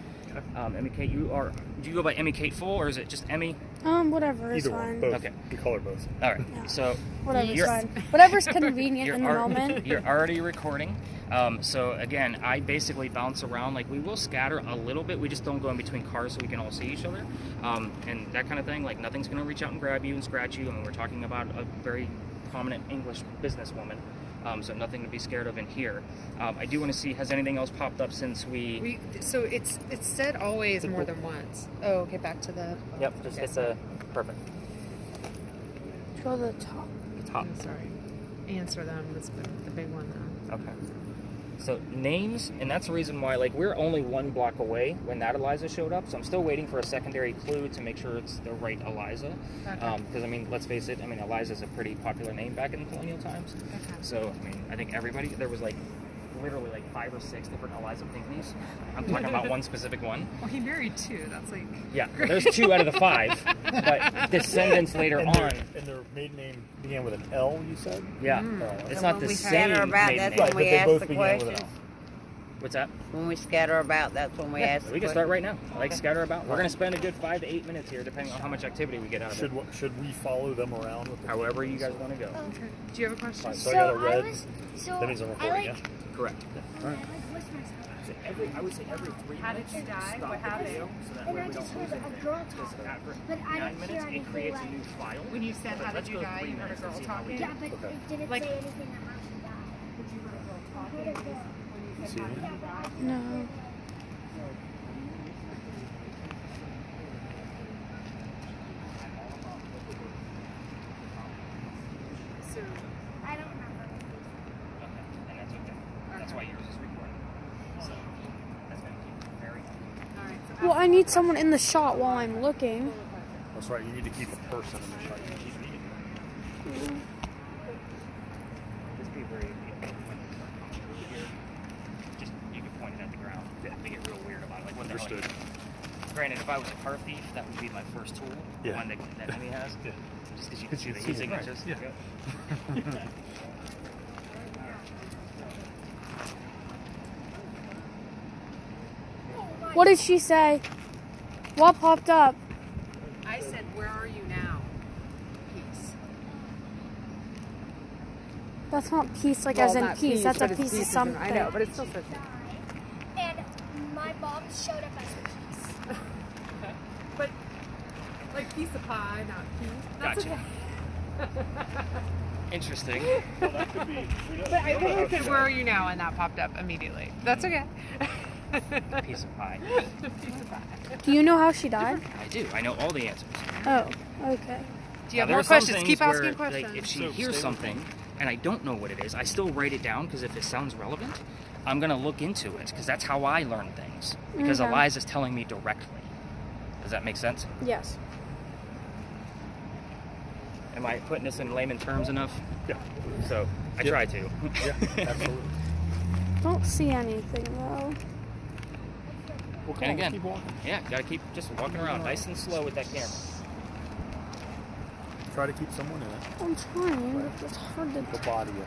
[SPEAKER 3] Emmy Kate, do you go by Emmy Kate full, or is it just Emmy?
[SPEAKER 1] Whatever is
[SPEAKER 2] Either
[SPEAKER 1] fine.
[SPEAKER 2] one. Both.
[SPEAKER 3] Okay.
[SPEAKER 2] We call her both.
[SPEAKER 3] All right.
[SPEAKER 1] Yeah.
[SPEAKER 3] So
[SPEAKER 1] Whatever's fine. Whatever's convenient in the
[SPEAKER 3] al-
[SPEAKER 1] moment.
[SPEAKER 3] You're already recording. So again, I basically bounce around. Like, we will scatter a little bit. We just don't go in between cars so we can all see each other, and that kind of thing. Like, nothing's gonna reach out and grab you and scratch you. I mean, we're talking about a very prominent English businesswoman. So nothing to be scared of in here. I do want to see, has anything else popped up since
[SPEAKER 5] So it's said always more than once. Oh, okay, back to the...
[SPEAKER 3] Yep, just
[SPEAKER 5] okay.
[SPEAKER 3] it's a perfect.
[SPEAKER 1] Go to the top.
[SPEAKER 3] Top.
[SPEAKER 5] I'm sorry. Answer them. That's the big one, though.
[SPEAKER 3] Okay. So names, and that's the reason why, like, we're only 1 block away when that Eliza showed up, so I'm still waiting for a secondary clue to make sure it's the right Eliza. Because, I mean, let's face it, I mean, Eliza's a pretty popular name back in colonial times.
[SPEAKER 5] Okay.
[SPEAKER 3] So, I mean, I think everybody, there was, like, literally, like, 5 or 6 different Eliza Pinckneys. I'm talking about one specific one.
[SPEAKER 5] Well, he married 2. That's like...
[SPEAKER 3] Yeah, there's 2 out of the 5, but descendants later
[SPEAKER 2] And
[SPEAKER 3] on.
[SPEAKER 2] their maiden name began with an L, you said?
[SPEAKER 3] Yeah,
[SPEAKER 2] Mm.
[SPEAKER 3] it's
[SPEAKER 4] So
[SPEAKER 3] not
[SPEAKER 4] when
[SPEAKER 3] the
[SPEAKER 4] we
[SPEAKER 3] same
[SPEAKER 4] scatter about,
[SPEAKER 3] maiden
[SPEAKER 4] that's
[SPEAKER 3] name.
[SPEAKER 2] Right,
[SPEAKER 4] when
[SPEAKER 2] but
[SPEAKER 4] we
[SPEAKER 2] they
[SPEAKER 4] ask
[SPEAKER 2] both
[SPEAKER 4] the
[SPEAKER 2] began with an
[SPEAKER 4] questions.
[SPEAKER 3] What's that?
[SPEAKER 4] When we scatter about, that's when we ask the
[SPEAKER 3] We can
[SPEAKER 4] questions.
[SPEAKER 3] start right now. I like scatter about. We're going to spend a good 5 to 8 minutes here, depending on how much activity we get out of it.
[SPEAKER 2] Should we follow them around with the
[SPEAKER 3] However you guys want to go.
[SPEAKER 5] Okay. Do you have a question?
[SPEAKER 2] Alright, so I got a red.
[SPEAKER 6] So
[SPEAKER 2] That means I'm
[SPEAKER 6] I
[SPEAKER 2] recording,
[SPEAKER 6] like,
[SPEAKER 2] yeah?
[SPEAKER 3] Correct.
[SPEAKER 6] I like whispers.
[SPEAKER 3] I would say every 3
[SPEAKER 5] How did you die? What happened?
[SPEAKER 6] And I just heard a girl talking, but I
[SPEAKER 3] 9
[SPEAKER 6] didn't hear
[SPEAKER 3] minutes, it
[SPEAKER 6] anything
[SPEAKER 3] creates a
[SPEAKER 6] like.
[SPEAKER 3] new file.
[SPEAKER 5] When you said, how
[SPEAKER 3] Let's
[SPEAKER 5] did you
[SPEAKER 3] go
[SPEAKER 5] die,
[SPEAKER 3] 3
[SPEAKER 5] you heard a
[SPEAKER 3] minutes and
[SPEAKER 5] girl
[SPEAKER 3] see how we
[SPEAKER 5] talking?
[SPEAKER 6] Yeah, but
[SPEAKER 2] Okay.
[SPEAKER 6] it didn't
[SPEAKER 5] Like-
[SPEAKER 6] say anything on how she died. I heard a girl.
[SPEAKER 2] You see me?
[SPEAKER 1] No.
[SPEAKER 5] So,
[SPEAKER 6] I don't remember.
[SPEAKER 3] Okay, and that's okay. That's why yours is recording. So that's going to keep it very.
[SPEAKER 5] all right. So
[SPEAKER 1] Well, I need someone in the shot while I'm looking.
[SPEAKER 2] That's right, you need to keep a person in the shot. You keep me.
[SPEAKER 3] Just be very. Just you can point it at the ground. Yeah. They get real weird about it. Like what they're
[SPEAKER 2] Understood.
[SPEAKER 3] like. Granted, if I was a car thief, that would be my first tool.
[SPEAKER 2] Yeah.
[SPEAKER 3] The one that Emmy has.
[SPEAKER 2] Yeah.
[SPEAKER 3] Just because you can see the
[SPEAKER 2] see it,
[SPEAKER 3] e-signatures.
[SPEAKER 2] right, yeah.
[SPEAKER 1] What did she say? What popped up?
[SPEAKER 5] I said, where are you now? Peace.
[SPEAKER 1] That's not peace, like as in
[SPEAKER 5] not
[SPEAKER 1] peace. That's a
[SPEAKER 5] but it's
[SPEAKER 1] piece of
[SPEAKER 5] peace as in-
[SPEAKER 1] something.
[SPEAKER 5] I know, but it's still says
[SPEAKER 6] And my mom showed up as a piece.
[SPEAKER 5] But, like piece of pie, not peace. That's
[SPEAKER 3] Gotcha.
[SPEAKER 5] okay.
[SPEAKER 3] Interesting.
[SPEAKER 2] Well, that could be.
[SPEAKER 5] But I think I said, where are you now? And that popped up immediately. That's okay.
[SPEAKER 3] Piece of pie.
[SPEAKER 5] Piece of pie.
[SPEAKER 1] Do you know how she died?
[SPEAKER 3] I do. I know all the answers.
[SPEAKER 1] Oh, okay.
[SPEAKER 5] Do you have
[SPEAKER 3] Now, there
[SPEAKER 5] more
[SPEAKER 3] are some
[SPEAKER 5] questions?
[SPEAKER 3] things
[SPEAKER 5] Keep asking
[SPEAKER 3] where,
[SPEAKER 5] questions.
[SPEAKER 3] Like, if she
[SPEAKER 2] So,
[SPEAKER 3] hears
[SPEAKER 2] stay with
[SPEAKER 3] something and I don't know what it is, I still write it down because if it sounds relevant, I'm going to look into it because that's how I learn things. Because
[SPEAKER 1] Okay.
[SPEAKER 3] Eliza's telling me directly. Does that make sense?
[SPEAKER 1] Yes.
[SPEAKER 3] Am I putting this in layman terms enough?
[SPEAKER 2] Yeah.
[SPEAKER 3] So I
[SPEAKER 2] Yep.
[SPEAKER 3] try to.
[SPEAKER 2] Yeah, absolutely.
[SPEAKER 1] Don't see anything though.
[SPEAKER 2] Well, come
[SPEAKER 3] And
[SPEAKER 2] on,
[SPEAKER 3] again,
[SPEAKER 2] keep walking.
[SPEAKER 3] yeah, gotta keep just walking around nice and slow with that camera.
[SPEAKER 2] Try to keep someone in it.
[SPEAKER 1] I'm trying, but it's hard to.
[SPEAKER 2] The body in it.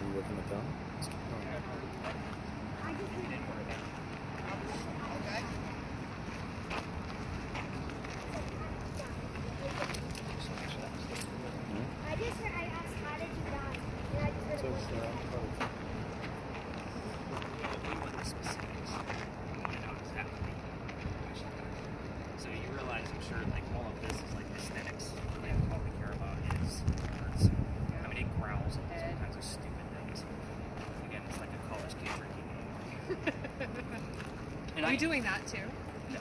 [SPEAKER 2] Are you looking at them?
[SPEAKER 6] I just heard, I asked, how did you die? And I just heard a whisper.
[SPEAKER 3] So you realize, I'm sure, like all of this is like aesthetics. Like all we care about is words. I mean, it growls at all kinds of stupid things. Again, it's like a college kid drinking game. And
[SPEAKER 5] Are you doing that too?
[SPEAKER 3] No.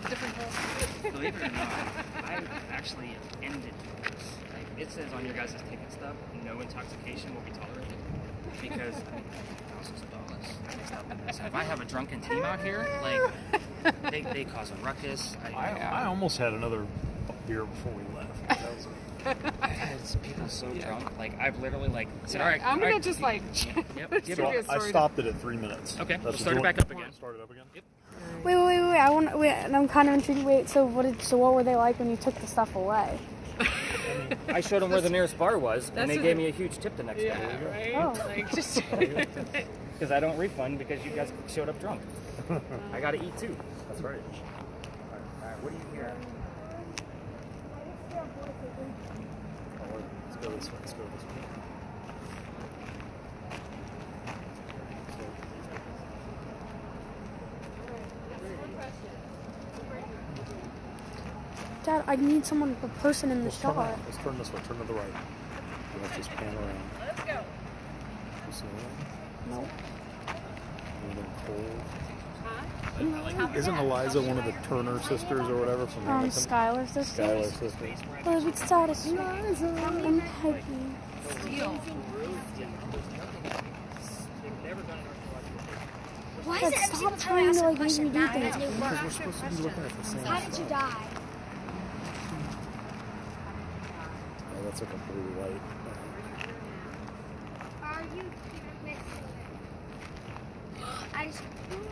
[SPEAKER 5] Different hole.
[SPEAKER 3] Believe it or not, I actually ended this. Like, it says on your guys' ticket stub, no intoxication will be tolerated. Because thousands of dollars. So if I have a drunken team out here, like they cause a ruckus.
[SPEAKER 2] I almost had another beer before we left. That was
[SPEAKER 3] People so drunk. Like I've literally like said, all right.
[SPEAKER 5] I'm gonna
[SPEAKER 3] all right,
[SPEAKER 5] just like.
[SPEAKER 3] Yep.
[SPEAKER 5] Let's
[SPEAKER 3] Give
[SPEAKER 5] give
[SPEAKER 3] it
[SPEAKER 5] you
[SPEAKER 3] a-
[SPEAKER 5] a
[SPEAKER 2] I
[SPEAKER 5] story.
[SPEAKER 2] stopped it at 3 minutes.
[SPEAKER 3] Okay, we'll
[SPEAKER 2] That's
[SPEAKER 3] start it back up again.
[SPEAKER 2] Start it up again.
[SPEAKER 3] Yep.
[SPEAKER 1] Wait. I want. Wait, and I'm kind of intrigued. Wait. So what were they like when you took the stuff away?
[SPEAKER 3] I showed them where the nearest bar was, and
[SPEAKER 5] That's
[SPEAKER 3] they
[SPEAKER 5] what
[SPEAKER 3] gave
[SPEAKER 5] it-
[SPEAKER 3] me a huge tip the next
[SPEAKER 5] Yeah,
[SPEAKER 3] day.
[SPEAKER 5] right.
[SPEAKER 1] Oh.
[SPEAKER 5] Like just.
[SPEAKER 3] Because I don't refund because you guys showed up drunk. I gotta eat too.
[SPEAKER 2] That's right.
[SPEAKER 3] All right, what do you hear?
[SPEAKER 2] Let's go this way. Let's go this way.
[SPEAKER 1] Dad, I need someone, a person in the
[SPEAKER 2] Let's turn
[SPEAKER 1] shot.
[SPEAKER 2] around. Let's turn this way. Turn to the right. And let's just pan around.
[SPEAKER 5] Let's go.
[SPEAKER 2] You see that?
[SPEAKER 1] No.
[SPEAKER 2] And then Cole. Isn't Eliza one of the Turner sisters or whatever from Hamilton?
[SPEAKER 1] Skylar sisters.
[SPEAKER 2] Skylar sisters.
[SPEAKER 1] Oh, it's Eliza and Peggy.
[SPEAKER 6] Why
[SPEAKER 1] Dad,
[SPEAKER 6] is it every
[SPEAKER 1] stop
[SPEAKER 6] single time I
[SPEAKER 1] trying
[SPEAKER 6] ask
[SPEAKER 1] to
[SPEAKER 6] a
[SPEAKER 1] like make
[SPEAKER 6] question
[SPEAKER 1] me do
[SPEAKER 6] that
[SPEAKER 1] things.
[SPEAKER 6] has new
[SPEAKER 2] Because we're
[SPEAKER 6] words?
[SPEAKER 2] supposed to be looking at the same
[SPEAKER 6] How did you
[SPEAKER 2] stuff.
[SPEAKER 6] die?
[SPEAKER 2] Oh, that's like a blue light.
[SPEAKER 6] Are you missing? I just.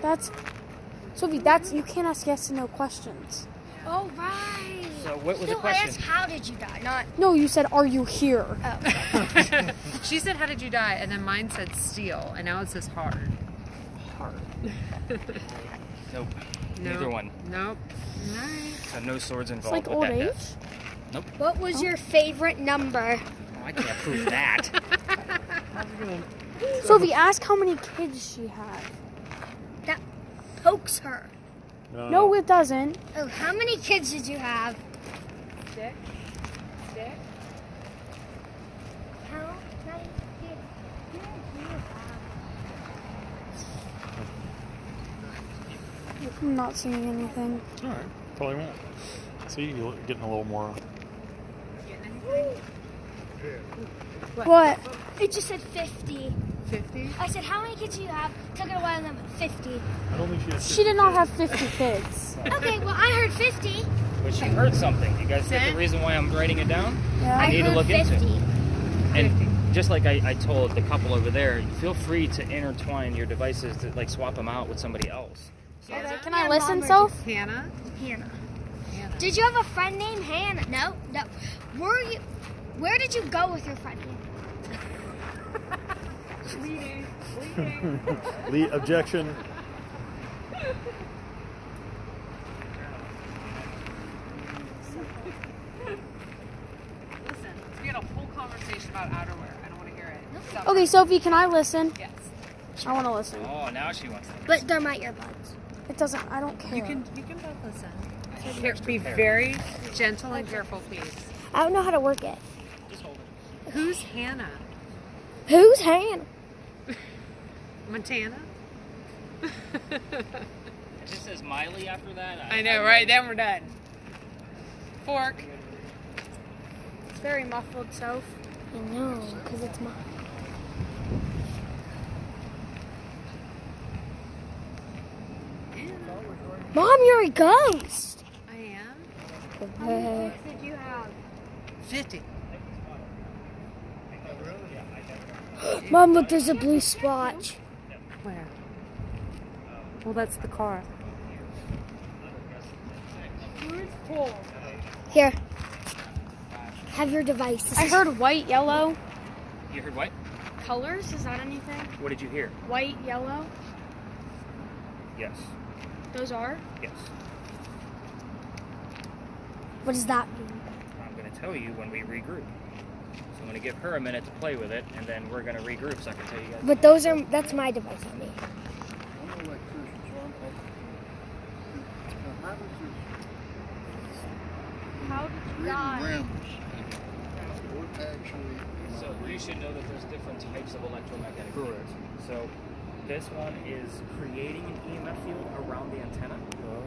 [SPEAKER 1] That's Sophie. That's you can't ask yes and no questions.
[SPEAKER 6] Oh right.
[SPEAKER 3] So what was the
[SPEAKER 6] No, I
[SPEAKER 3] question?
[SPEAKER 6] asked how did you die, not.
[SPEAKER 1] No, you said, "Are you here?"
[SPEAKER 6] Oh.
[SPEAKER 5] She said, "How did you die?" And then mine said "steal," and now it says "hard."
[SPEAKER 3] Nope. Neither one.
[SPEAKER 5] Nope. All right.
[SPEAKER 3] So no swords
[SPEAKER 1] It's
[SPEAKER 3] involved
[SPEAKER 1] like
[SPEAKER 3] with
[SPEAKER 1] old
[SPEAKER 3] that
[SPEAKER 1] age.
[SPEAKER 3] death.
[SPEAKER 6] What was your favorite number?
[SPEAKER 3] Oh, I can't prove that.
[SPEAKER 1] Sophie, ask how many kids she had.
[SPEAKER 6] That pokes her.
[SPEAKER 1] No, it doesn't.
[SPEAKER 6] Oh, how many kids did you have?
[SPEAKER 5] 6. 6.
[SPEAKER 6] How many kids did you have?
[SPEAKER 1] I'm not seeing anything.
[SPEAKER 2] All right. Probably won't. See, you're getting a little more.
[SPEAKER 1] What?
[SPEAKER 6] It just said 50.
[SPEAKER 5] 50.
[SPEAKER 6] I said, how many kids do you have? Took it away and then 50.
[SPEAKER 2] I don't think she has.
[SPEAKER 1] She did not have 50 kids.
[SPEAKER 6] Okay, well, I heard 50.
[SPEAKER 3] But she heard something. You guys get
[SPEAKER 5] Sen?
[SPEAKER 3] the reason why I'm writing it down?
[SPEAKER 1] Yeah.
[SPEAKER 6] I
[SPEAKER 3] need to
[SPEAKER 6] heard
[SPEAKER 3] look
[SPEAKER 6] 50.
[SPEAKER 3] into. And just like I told the couple over there, feel free to intertwine your devices to like swap them out with somebody else. So,
[SPEAKER 1] Okay, can I listen, Soph?
[SPEAKER 5] Hannah.
[SPEAKER 6] Hannah.
[SPEAKER 5] Hannah.
[SPEAKER 6] Did you have a friend named Hannah? No. Where did you go with your friend?
[SPEAKER 2] Lee, objection.
[SPEAKER 5] Listen, we had a whole conversation about outerwear. I don't want to hear it. Stop.
[SPEAKER 1] Okay, Sophie, can I listen?
[SPEAKER 5] Yes.
[SPEAKER 1] I want to listen.
[SPEAKER 3] oh, now she wants to.
[SPEAKER 6] But they're my earbuds.
[SPEAKER 1] It doesn't. I don't care.
[SPEAKER 5] You can both listen. Be very gentle and careful, please.
[SPEAKER 6] I don't know how to work it.
[SPEAKER 3] Just hold it.
[SPEAKER 5] Who's Hannah?
[SPEAKER 6] Who's Hannah?
[SPEAKER 5] Montana?
[SPEAKER 3] It just says Miley after that.
[SPEAKER 5] I know, right? Then we're done. Fork.
[SPEAKER 1] It's very muffled, Soph.
[SPEAKER 6] I know, because it's mine. Mom, you're a ghost.
[SPEAKER 5] I am.
[SPEAKER 6] Did you have?
[SPEAKER 5] 50.
[SPEAKER 6] Mom, look, there's a blue spot.
[SPEAKER 5] Where? Well, that's the car.
[SPEAKER 6] Here. Have your devices.
[SPEAKER 1] I heard white, yellow.
[SPEAKER 3] You heard what?
[SPEAKER 1] Colors? Is that anything?
[SPEAKER 3] What did you hear?
[SPEAKER 1] White, yellow.
[SPEAKER 3] Yes.
[SPEAKER 1] Those are.
[SPEAKER 3] Yes.
[SPEAKER 6] What does that mean?
[SPEAKER 3] I'm going to tell you when we regroup. So I'm going to give her a minute to play with it, and then we're going to regroup so I can tell you guys.
[SPEAKER 6] But that's my device, not me.
[SPEAKER 1] How did you die?
[SPEAKER 3] So you should know that there's different types of electromagnetic fields. So this one is creating an EMF field around the antenna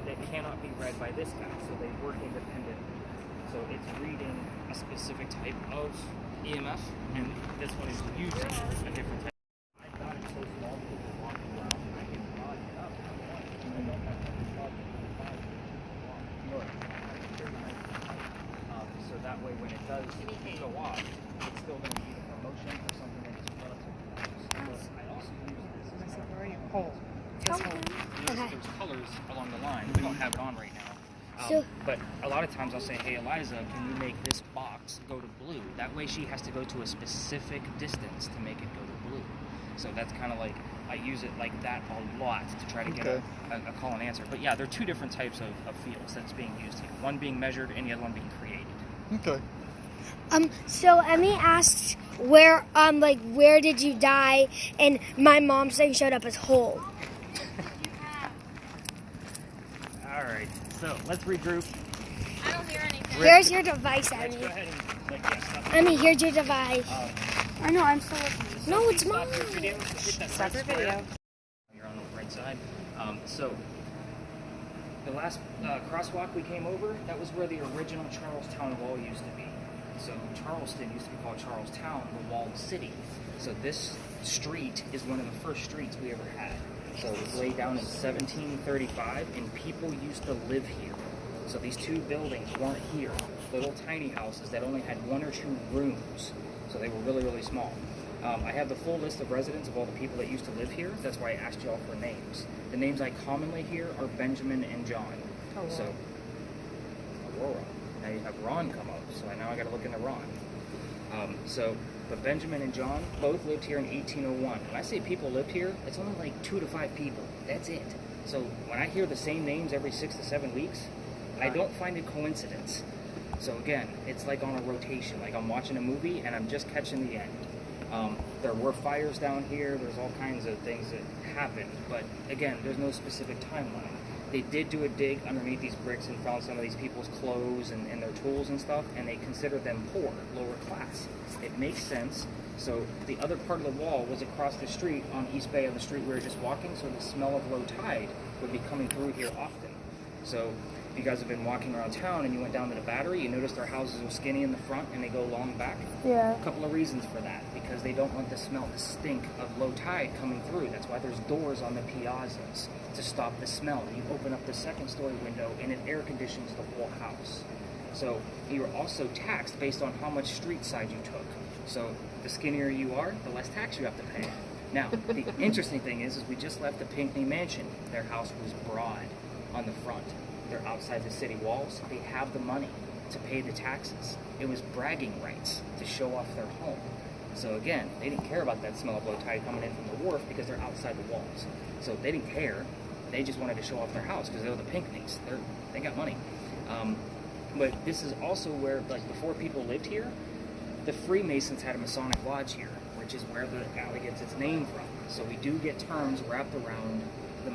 [SPEAKER 3] that cannot be read by this guy. So they work independently. So it's reading a specific type of EMF, and this one is using a different type. I've got it so small people walking around, I can log it up. I don't have to plug it in the so that way way when it does go off, it's still going to be a promotion for something that is relatively close. But I also use this as
[SPEAKER 5] Hole.
[SPEAKER 3] there's colors along the line. We don't have it on right now. But a lot of times I'll say, hey, Eliza, can you make this box go to blue? That way she has to go to a specific distance to make it go to blue. So that's kind of like, I use it like that a lot to try to get a call and answer. But yeah, there are two different types of fields that's being used here. One being measured and the other one being created.
[SPEAKER 7] Okay.
[SPEAKER 6] So Emmy asked where did you die? And my mom's thing showed up as whole.
[SPEAKER 3] All right, so let's regroup.
[SPEAKER 6] I don't hear anything. Here's your device,
[SPEAKER 3] Let's
[SPEAKER 6] Emmy.
[SPEAKER 3] go ahead and stop.
[SPEAKER 6] Emmy, here's your device.
[SPEAKER 1] I know, I'm still looking.
[SPEAKER 6] No, it's mine.
[SPEAKER 3] Stop your video. Hit that
[SPEAKER 5] Stop your video.
[SPEAKER 3] You're on the right side. So the last crosswalk we came over, that was where the original Charlestown Wall used to be. So Charleston used to be called Charlestown, the walled city. So this street is one of the first streets we ever had. So it was laid down in 1735, and people used to live here. So these two buildings weren't here. Little tiny houses that only had 1 or 2 rooms. So they were really, really small. I have the full list of residents of all the people that used to live here. That's why I asked y'all for names. The names I commonly hear are Benjamin and John.
[SPEAKER 5] Oh, wow.
[SPEAKER 3] So, Aurora. Now you have Ron come up, so now I got to look into Ron. But Benjamin and John both lived here in 1801. When I say people lived here, it's only like 2 to 5 people. That's it. So when I hear the same names every 6 to 7 weeks, I don't find it coincidence. So again, it's like on a rotation. Like I'm watching a movie and I'm just catching the end. There were fires down here. There's all kinds of things that happened. But again, there's no specific timeline. They did do a dig underneath these bricks and found some of these people's clothes and their tools and stuff, and they considered them poor, lower class. It makes sense. So the other part of the wall was across the street on East Bay on the street we were just walking, so the smell of low tide would be coming through here often. So if you guys have been walking around town and you went down to the Battery, you noticed our houses are skinny in the front and they go long back.
[SPEAKER 1] Yeah.
[SPEAKER 3] A couple of reasons for that, because they don't want the smell, the stink of low tide coming through. That's why there's doors on the piazzas to stop the smell. You open up the second story window and it air conditions the whole house. So you're also taxed based on how much street side you took. So the skinnier you are, the less tax you have to pay. Now, the interesting thing is we just left the Pinckney Mansion. Their house was broad on the front. They're outside the city walls. They have the money to pay the taxes. It was bragging rights to show off their home. So again, they didn't care about that smell of low tide coming in from the wharf because they're outside the walls. So they didn't care. They just wanted to show off their house because they were the Pinckneys. They got money. But this is also where, like, before people lived here, the Freemasons had a Masonic lodge here, which is where the alley gets its name from. So we do get terms wrapped around the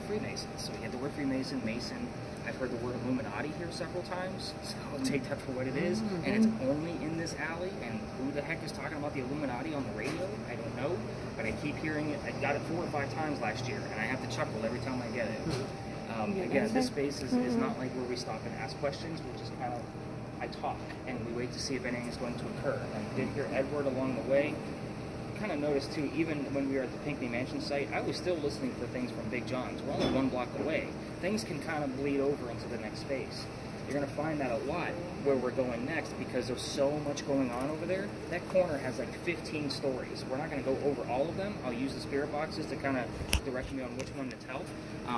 [SPEAKER 3] Freemasons. So we have the word Freemason, Mason. I've heard the word Illuminati here several times, so I'll take that for what it is. And it's only in this alley, and who the heck is talking about the Illuminati on the radio? I don't know, but I keep hearing it. I got it 4 or 5 times last year, and I have to chuckle every time I get it. Again, this space is not like where we stop and ask questions. We just kind of, I talk, and we wait to see if anything is going to occur. I did hear Edward along the way. Kind of noticed too, even when we were at the Pinckney Mansion site, I was still listening for things from Big John's. We're only 1 block away. Things can kind of bleed over into the next space. You're going to find that a lot where we're going next because there's so much going on over there. That corner has like 15 stories. We're not going to go over all of them. I'll use the spirit boxes to kind of direct me on which one to tell.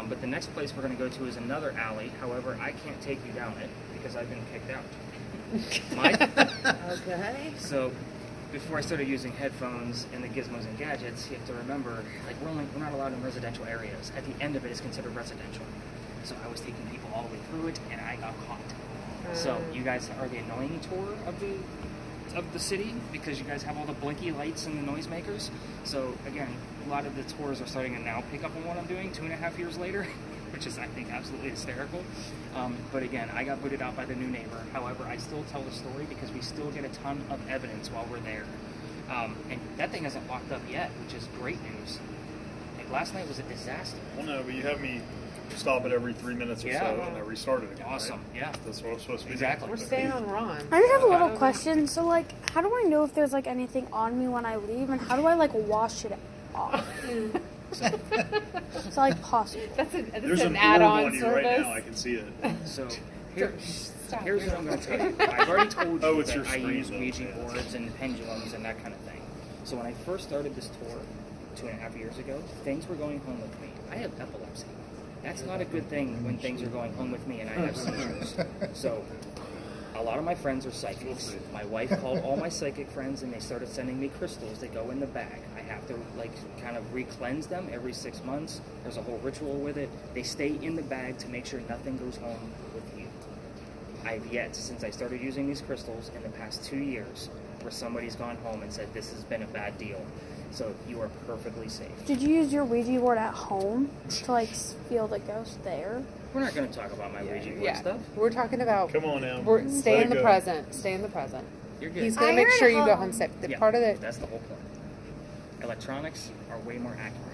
[SPEAKER 3] But the next place we're going to go to is another alley. However, I can't take you down it because I've been kicked out.
[SPEAKER 4] Okay.
[SPEAKER 3] So before I started using headphones and the gizmos and gadgets, you have to remember, like, we're not allowed in residential areas. At the end of it is considered residential. So I was taking people all the way through it, and I got caught. So you guys are the annoying tour of the city because you guys have all the blinky lights and the noisemakers. So again, a lot of the tours are starting to now pick up on what I'm doing 2.5 years later, which is, I think, absolutely hysterical. But again, I got booted out by the new neighbor. However, I still tell the story because we still get a ton of evidence while we're there. And that thing hasn't locked up yet, which is great news. Like, last night was a disaster.
[SPEAKER 2] Well, no, but you have me stop it every 3 minutes or so, and I restart it again.
[SPEAKER 3] Awesome,
[SPEAKER 2] right?
[SPEAKER 3] yeah.
[SPEAKER 2] That's what I'm supposed to be
[SPEAKER 3] Exactly.
[SPEAKER 5] We're staying on Ron.
[SPEAKER 1] I just have a little question. So, like, how do I know if there's, like, anything on me when I leave? And how do I, like, wash it off? It's, like, possible.
[SPEAKER 5] That's
[SPEAKER 2] There's
[SPEAKER 5] an
[SPEAKER 2] an orb
[SPEAKER 5] add-on
[SPEAKER 2] on you
[SPEAKER 5] service.
[SPEAKER 2] right now. I can see it.
[SPEAKER 3] So Here's what I'm going to tell you. I've already told you
[SPEAKER 2] it's your
[SPEAKER 3] that I
[SPEAKER 2] screen,
[SPEAKER 3] use
[SPEAKER 2] though.
[SPEAKER 3] Ouija boards and pendulums and that kind of thing. So when I first started this tour 2.5 years ago, things were going home with me. I have epilepsy. That's not a good thing when things are going home with me and I have seizures. So a lot of my friends are psychics. My wife called all my psychic friends and they started sending me crystals that go in the bag. I have to kind of re-cleanse them every 6 months. There's a whole ritual with it. They stay in the bag to make sure nothing goes home with you. I've yet, since I started using these crystals in the past 2 years, where somebody's gone home and said this has been a bad deal. So you are perfectly safe.
[SPEAKER 1] Did you use your Ouija board at home to feel the ghost there?
[SPEAKER 3] We're not going to talk about my Ouija board stuff.
[SPEAKER 5] We're talking about.
[SPEAKER 2] Come on now.
[SPEAKER 5] Stay in the
[SPEAKER 2] Let it go.
[SPEAKER 5] present. Stay in the present.
[SPEAKER 3] You're good.
[SPEAKER 5] He's going to make sure you go home safe. Part of it.
[SPEAKER 3] That's the whole point. Electronics are way more accurate.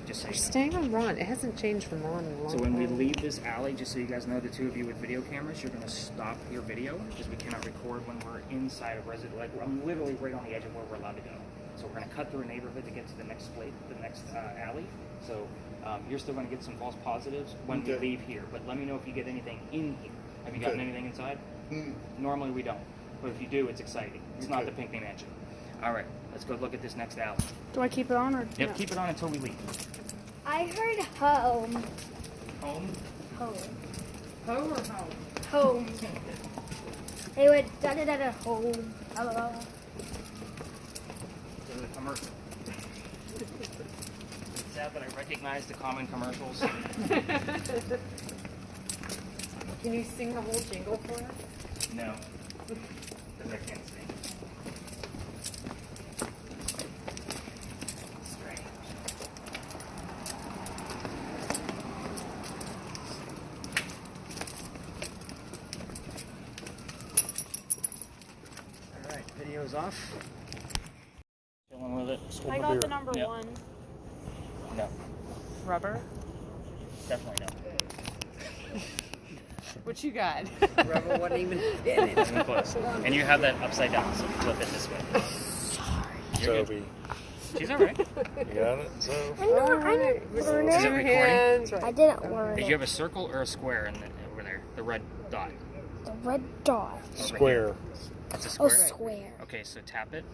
[SPEAKER 3] Just so you know.
[SPEAKER 5] Staying on Ron. It hasn't changed from Ron in a long
[SPEAKER 3] So
[SPEAKER 5] time.
[SPEAKER 3] when we leave this alley, just so you guys know, the two of you with video cameras, you're going to stop your video because we cannot record when we're inside of resident. I'm literally right on the edge of where we're allowed to go. So we're going to cut through a neighborhood to get to the next alley. So you're still going to get some false positives when we leave here. But let me know if you get anything in here. Have you gotten anything inside? Normally we don't. But if you do, it's exciting. It's not the Pinckney Mansion. All right, let's go look at this next alley.
[SPEAKER 1] Do I keep it on or
[SPEAKER 3] Yep,
[SPEAKER 1] no?
[SPEAKER 3] keep it on until we leave.
[SPEAKER 6] I heard home.
[SPEAKER 3] Home?
[SPEAKER 6] Home.
[SPEAKER 5] Home or home?
[SPEAKER 6] Home. They went da-da-da-da home. Hello.
[SPEAKER 3] Go to the commercial. It's sad that I recognize the common commercials.
[SPEAKER 5] Can you sing the whole jingle for us?
[SPEAKER 3] No, because I can't sing. Strange. All right, video's off. Chilling with it.
[SPEAKER 1] I got the number
[SPEAKER 3] Yep.
[SPEAKER 1] 1.
[SPEAKER 3] No,
[SPEAKER 5] Rubber?
[SPEAKER 3] definitely no.
[SPEAKER 5] What you got?
[SPEAKER 4] Rubber wasn't even in it.
[SPEAKER 3] Isn't close. And you have that upside down, so flip it this way. You're good.
[SPEAKER 2] Toby.
[SPEAKER 3] She's all right.
[SPEAKER 2] You got it? So.
[SPEAKER 6] I didn't learn
[SPEAKER 3] Is it
[SPEAKER 6] it.
[SPEAKER 3] recording?
[SPEAKER 5] Hands, right.
[SPEAKER 6] I didn't learn
[SPEAKER 3] Did
[SPEAKER 6] it.
[SPEAKER 3] you have a circle or a square over there? The red dot.
[SPEAKER 6] The red dot.
[SPEAKER 2] Square.
[SPEAKER 3] It's a
[SPEAKER 6] Oh,
[SPEAKER 3] square.
[SPEAKER 6] square.
[SPEAKER 3] Okay, so tap it.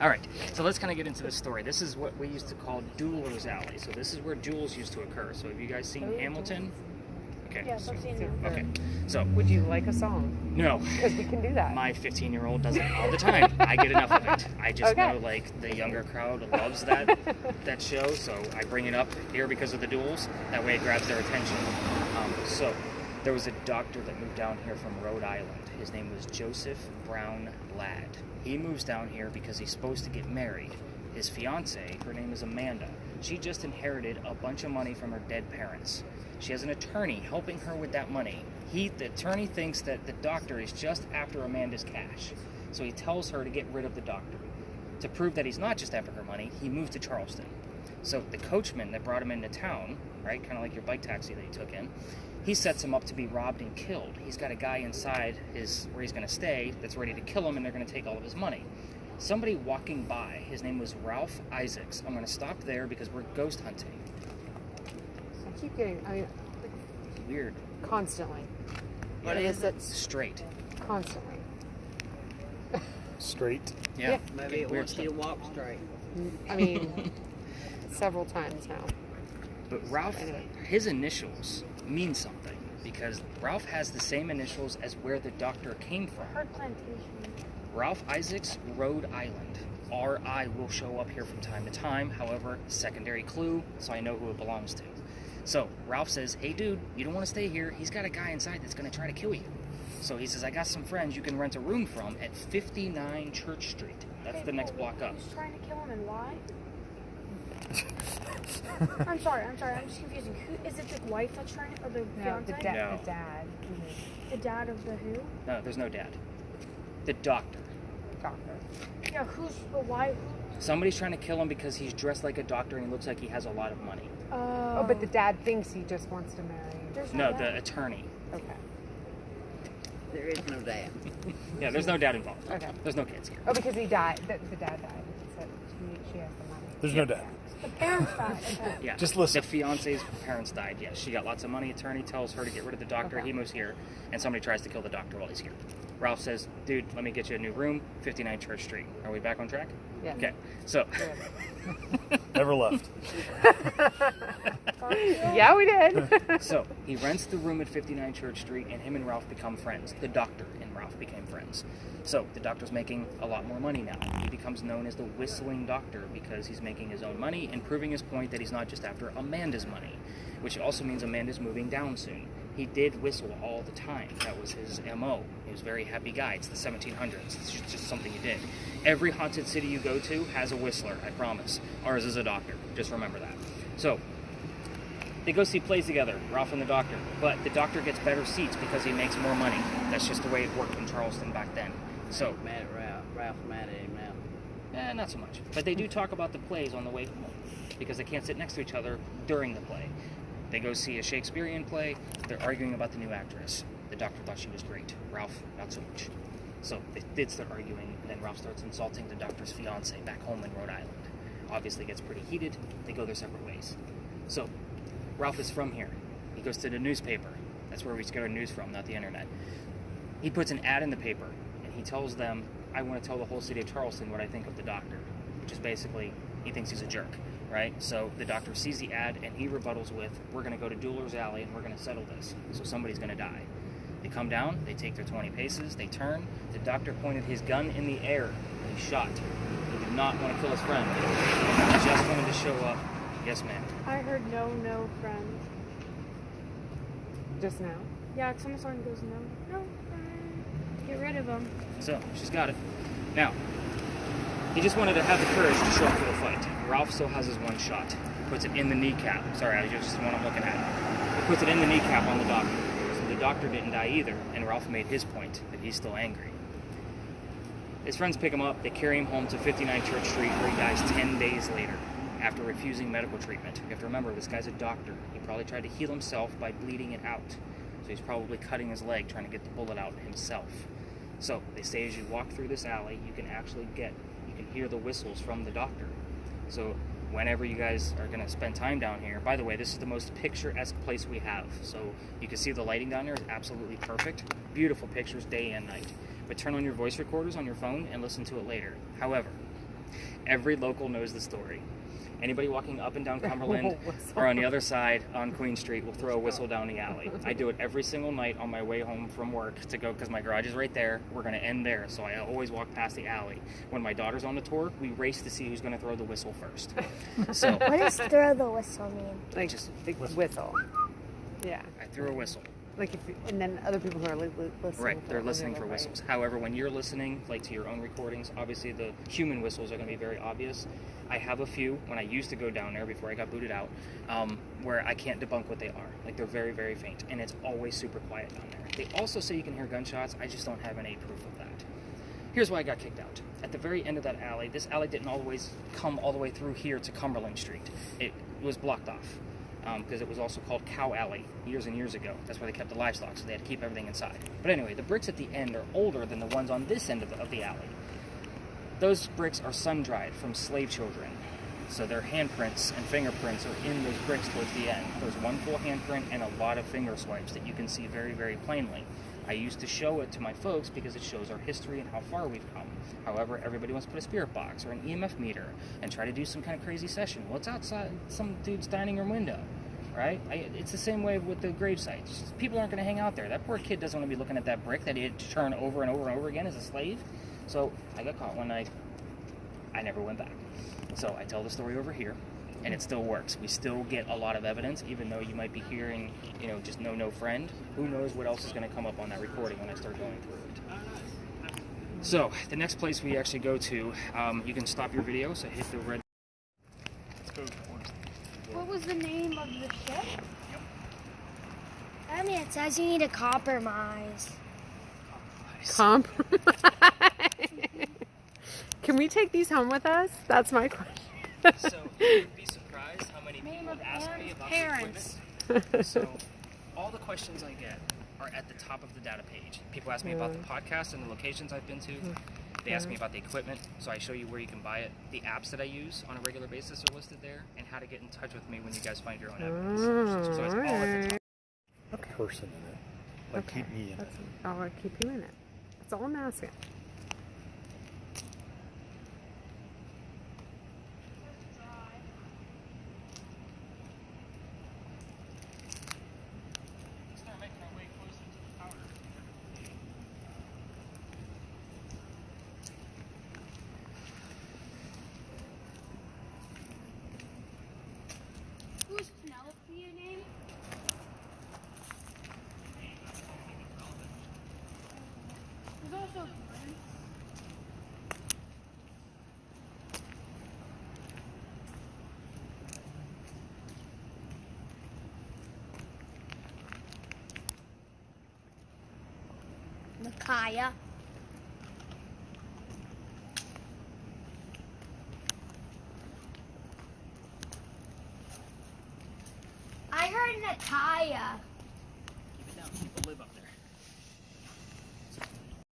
[SPEAKER 3] All right, so let's kind of get into the story. This is what we used to call Dueler's Alley. So this is where duels used to occur. So have you guys seen Hamilton? Okay.
[SPEAKER 1] Yes, I've seen it.
[SPEAKER 3] Okay. So
[SPEAKER 5] Would you like a song?
[SPEAKER 3] no,
[SPEAKER 5] Because we can do that.
[SPEAKER 3] my 15-year-old does it all the time. I get enough of it. I just
[SPEAKER 5] Okay.
[SPEAKER 3] know the younger crowd loves that show, so I bring it up here because of the duels. That way it grabs their attention. So there was a doctor that moved down here from Rhode Island. His name was Joseph Brown Ladd. He moves down here because he's supposed to get married. His fiancée, her name is Amanda. She just inherited a bunch of money from her dead parents. She has an attorney helping her with that money. The attorney thinks that the doctor is just after Amanda's cash. So he tells her to get rid of the doctor. To prove that he's not just after her money, he moved to Charleston. So the coachman that brought him into town, right, kind of like your bike taxi that he took in, he sets him up to be robbed and killed. He's got a guy inside where he's going to stay that's ready to kill him, and they're going to take all of his money. Somebody walking by, his name was Ralph Isaacs. I'm going to stop there because we're ghost hunting.
[SPEAKER 5] I keep getting,
[SPEAKER 3] It's weird.
[SPEAKER 5] constantly.
[SPEAKER 3] What
[SPEAKER 5] is it?
[SPEAKER 3] Straight.
[SPEAKER 5] Constantly.
[SPEAKER 2] Straight.
[SPEAKER 3] Yeah.
[SPEAKER 4] Maybe it
[SPEAKER 3] Weird
[SPEAKER 4] wants you to walk straight.
[SPEAKER 5] I mean, several times now.
[SPEAKER 3] But Ralph, his initials mean something because Ralph has the same initials as where the doctor came from.
[SPEAKER 1] Hard plantation.
[SPEAKER 3] Ralph Isaacs, Rhode Island. R.I. will show up here from time to time. However, secondary clue, so I know who it belongs to. So Ralph says, hey dude, you don't want to stay here. He's got a guy inside that's going to try to kill you. So he says, I got some friends you can rent a room from at 59 Church Street. That's the next block up.
[SPEAKER 1] Who's trying to kill him and why? I'm sorry. I'm just confusing. Who is it? The wife that's trying to, or the
[SPEAKER 5] No,
[SPEAKER 1] fiance?
[SPEAKER 5] the dad.
[SPEAKER 3] No.
[SPEAKER 5] The dad.
[SPEAKER 1] The dad of the who?
[SPEAKER 3] No, there's no dad. The doctor.
[SPEAKER 5] Doctor.
[SPEAKER 1] Yeah, why?
[SPEAKER 3] Somebody's trying to kill him because he's dressed like a doctor and he looks like he has a lot of money.
[SPEAKER 5] Oh, but the dad thinks he just wants to marry.
[SPEAKER 1] There's
[SPEAKER 3] No,
[SPEAKER 1] dad.
[SPEAKER 3] the attorney.
[SPEAKER 5] Okay.
[SPEAKER 4] There is no dad.
[SPEAKER 3] Yeah, there's no dad involved.
[SPEAKER 5] Okay.
[SPEAKER 3] There's no kids here.
[SPEAKER 5] Oh, because he died. The dad died. So she has the money.
[SPEAKER 2] There's no dad.
[SPEAKER 1] The parents died. Okay.
[SPEAKER 3] Yeah.
[SPEAKER 2] Just listen.
[SPEAKER 3] The fiance's parents died. Yes, she got lots of money. Attorney tells her to get rid of the doctor.
[SPEAKER 1] Okay.
[SPEAKER 3] He moves here, and somebody tries to kill the doctor while he's here. Ralph says, "Dude, let me get you a new room, 59 Church Street." Are we back on track?
[SPEAKER 5] Yeah.
[SPEAKER 3] Okay. So.
[SPEAKER 2] Never left.
[SPEAKER 5] Yeah, we did.
[SPEAKER 3] So he rents the room at 59 Church Street, and him and Ralph become friends. The doctor and Ralph became friends. So the doctor's making a lot more money now. He becomes known as the whistling doctor because he's making his own money and proving his point that he's not just after Amanda's money, which also means Amanda's moving down soon. He did whistle all the time. That was his MO. He was a very happy guy. It's the 1700s. It's just something he did. Every haunted city you go to has a whistler, I promise. Ours is a doctor. Just remember that. So they go see plays together, Ralph and the doctor. But the doctor gets better seats because he makes more money. That's just the way it worked in Charleston back then. So
[SPEAKER 4] Mad at Ralph. Ralph mad at him now.
[SPEAKER 3] not so much. But they do talk about the plays on the way home because they can't sit next to each other during the play. They go see a Shakespearean play. They're arguing about the new actress. The doctor thought she was great. Ralph, not so much. So they did start arguing, and then Ralph starts insulting the doctor's fiance back home in Rhode Island. Obviously gets pretty heated. They go their separate ways. So Ralph is from here. He goes to the newspaper. That's where we get our news from, not the internet. He puts an ad in the paper, and he tells them, "I want to tell the whole city of Charleston what I think of the doctor," which is basically, he thinks he's a jerk, right? So the doctor sees the ad, and he rebuttals with, "We're going to go to Dueler's Alley, and we're going to settle this. So somebody's going to die." They come down, they take their 20 paces, they turn. The doctor pointed his gun in the air, and he shot. He did not want to kill his friend. He just wanted to show up. Yes, ma'am.
[SPEAKER 1] I heard no friend.
[SPEAKER 5] Just now.
[SPEAKER 1] Yeah, it's on the song goes no friend. Get rid of him.
[SPEAKER 3] So, she's got it. Now, he just wanted to have the courage to show up for the fight. Ralph still has his one shot. He puts it in the kneecap. Sorry, I just the one I'm looking at. He puts it in the kneecap on the doctor. So the doctor didn't die either, and Ralph made his point that he's still angry. His friends pick him up. They carry him home to 59 Church Street, where he dies 10 days later after refusing medical treatment. You have to remember, this guy's a doctor. He probably tried to heal himself by bleeding it out. So he's probably cutting his leg, trying to get the bullet out himself. So they say as you walk through this alley, you can hear the whistles from the doctor. So whenever you guys are going to spend time down here, by the way, this is the most picturesque place we have. So you can see the lighting down there is absolutely perfect. Beautiful pictures day and night. But turn on your voice recorders on your phone and listen to it later. However, every local knows the story. Anybody walking up and down Cumberland or on the other side on Queen Street will throw a whistle down the alley. I do it every single night on my way home from work to go, because my garage is right there. We're going to end there, so I always walk past the alley. When my daughter's on the tour, we race to see who's going to throw the whistle first. So
[SPEAKER 6] What does throw the whistle mean?
[SPEAKER 5] Like
[SPEAKER 3] just
[SPEAKER 5] the whistle. Yeah.
[SPEAKER 3] I threw a whistle.
[SPEAKER 5] Like and then other people who are listening.
[SPEAKER 3] Right, they're listening for whistles. However, when you're listening, like to your own recordings, obviously the human whistles are going to be very obvious. I have a few when I used to go down there before I got booted out, where I can't debunk what they are. Like, they're very, very faint, and it's always super quiet down there. They also say you can hear gunshots. I just don't have any proof of that. Here's why I got kicked out. At the very end of that alley, this alley didn't always come all the way through here to Cumberland Street. It was blocked off. Because it was also called Cow Alley years and years ago. That's where they kept the livestock, so they had to keep everything inside. But anyway, the bricks at the end are older than the ones on this end of the alley. Those bricks are sun-dried from slave children, so their handprints and fingerprints are in those bricks towards the end. There's one full handprint and a lot of finger swipes that you can see very, very plainly. I used to show it to my folks because it shows our history and how far we've come. However, everybody wants to put a spirit box or an EMF meter and try to do some kind of crazy session. Well, it's outside some dude's dining room window, right? It's the same way with the gravesite. People aren't going to hang out there. That poor kid doesn't want to be looking at that brick that he had to turn over and over and over again as a slave. So I got caught one night. I never went back. So I tell the story over here, and it still works. We still get a lot of evidence, even though you might be hearing, just no friend. Who knows what else is going to come up on that recording when I start going through it. So the next place we actually go to, you can stop your video, so hit the red. Let's go towards.
[SPEAKER 1] What was the name of the ship?
[SPEAKER 6] I mean, it says you need to compromise.
[SPEAKER 5] Compromise. Can we take these home with us? That's my question.
[SPEAKER 3] So you'd be surprised how many people have asked me about
[SPEAKER 1] parents.
[SPEAKER 3] the equipment. So all the questions I get are at the top of the data page. People ask me about the podcast and the locations I've been to. They ask me about the equipment, so I show you where you can buy it. The apps that I use on a regular basis are listed there, and how to get in touch with me when you guys find your own evidence. So it's all at the top.
[SPEAKER 2] A person in it. Like, keep me in it.
[SPEAKER 5] I'll keep you in it. That's all I'm asking.
[SPEAKER 1] Who's Penelope, your name? There's also Glenn.
[SPEAKER 6] Nakaya. I heard Nakaya.
[SPEAKER 3] Keep it down. People live up there.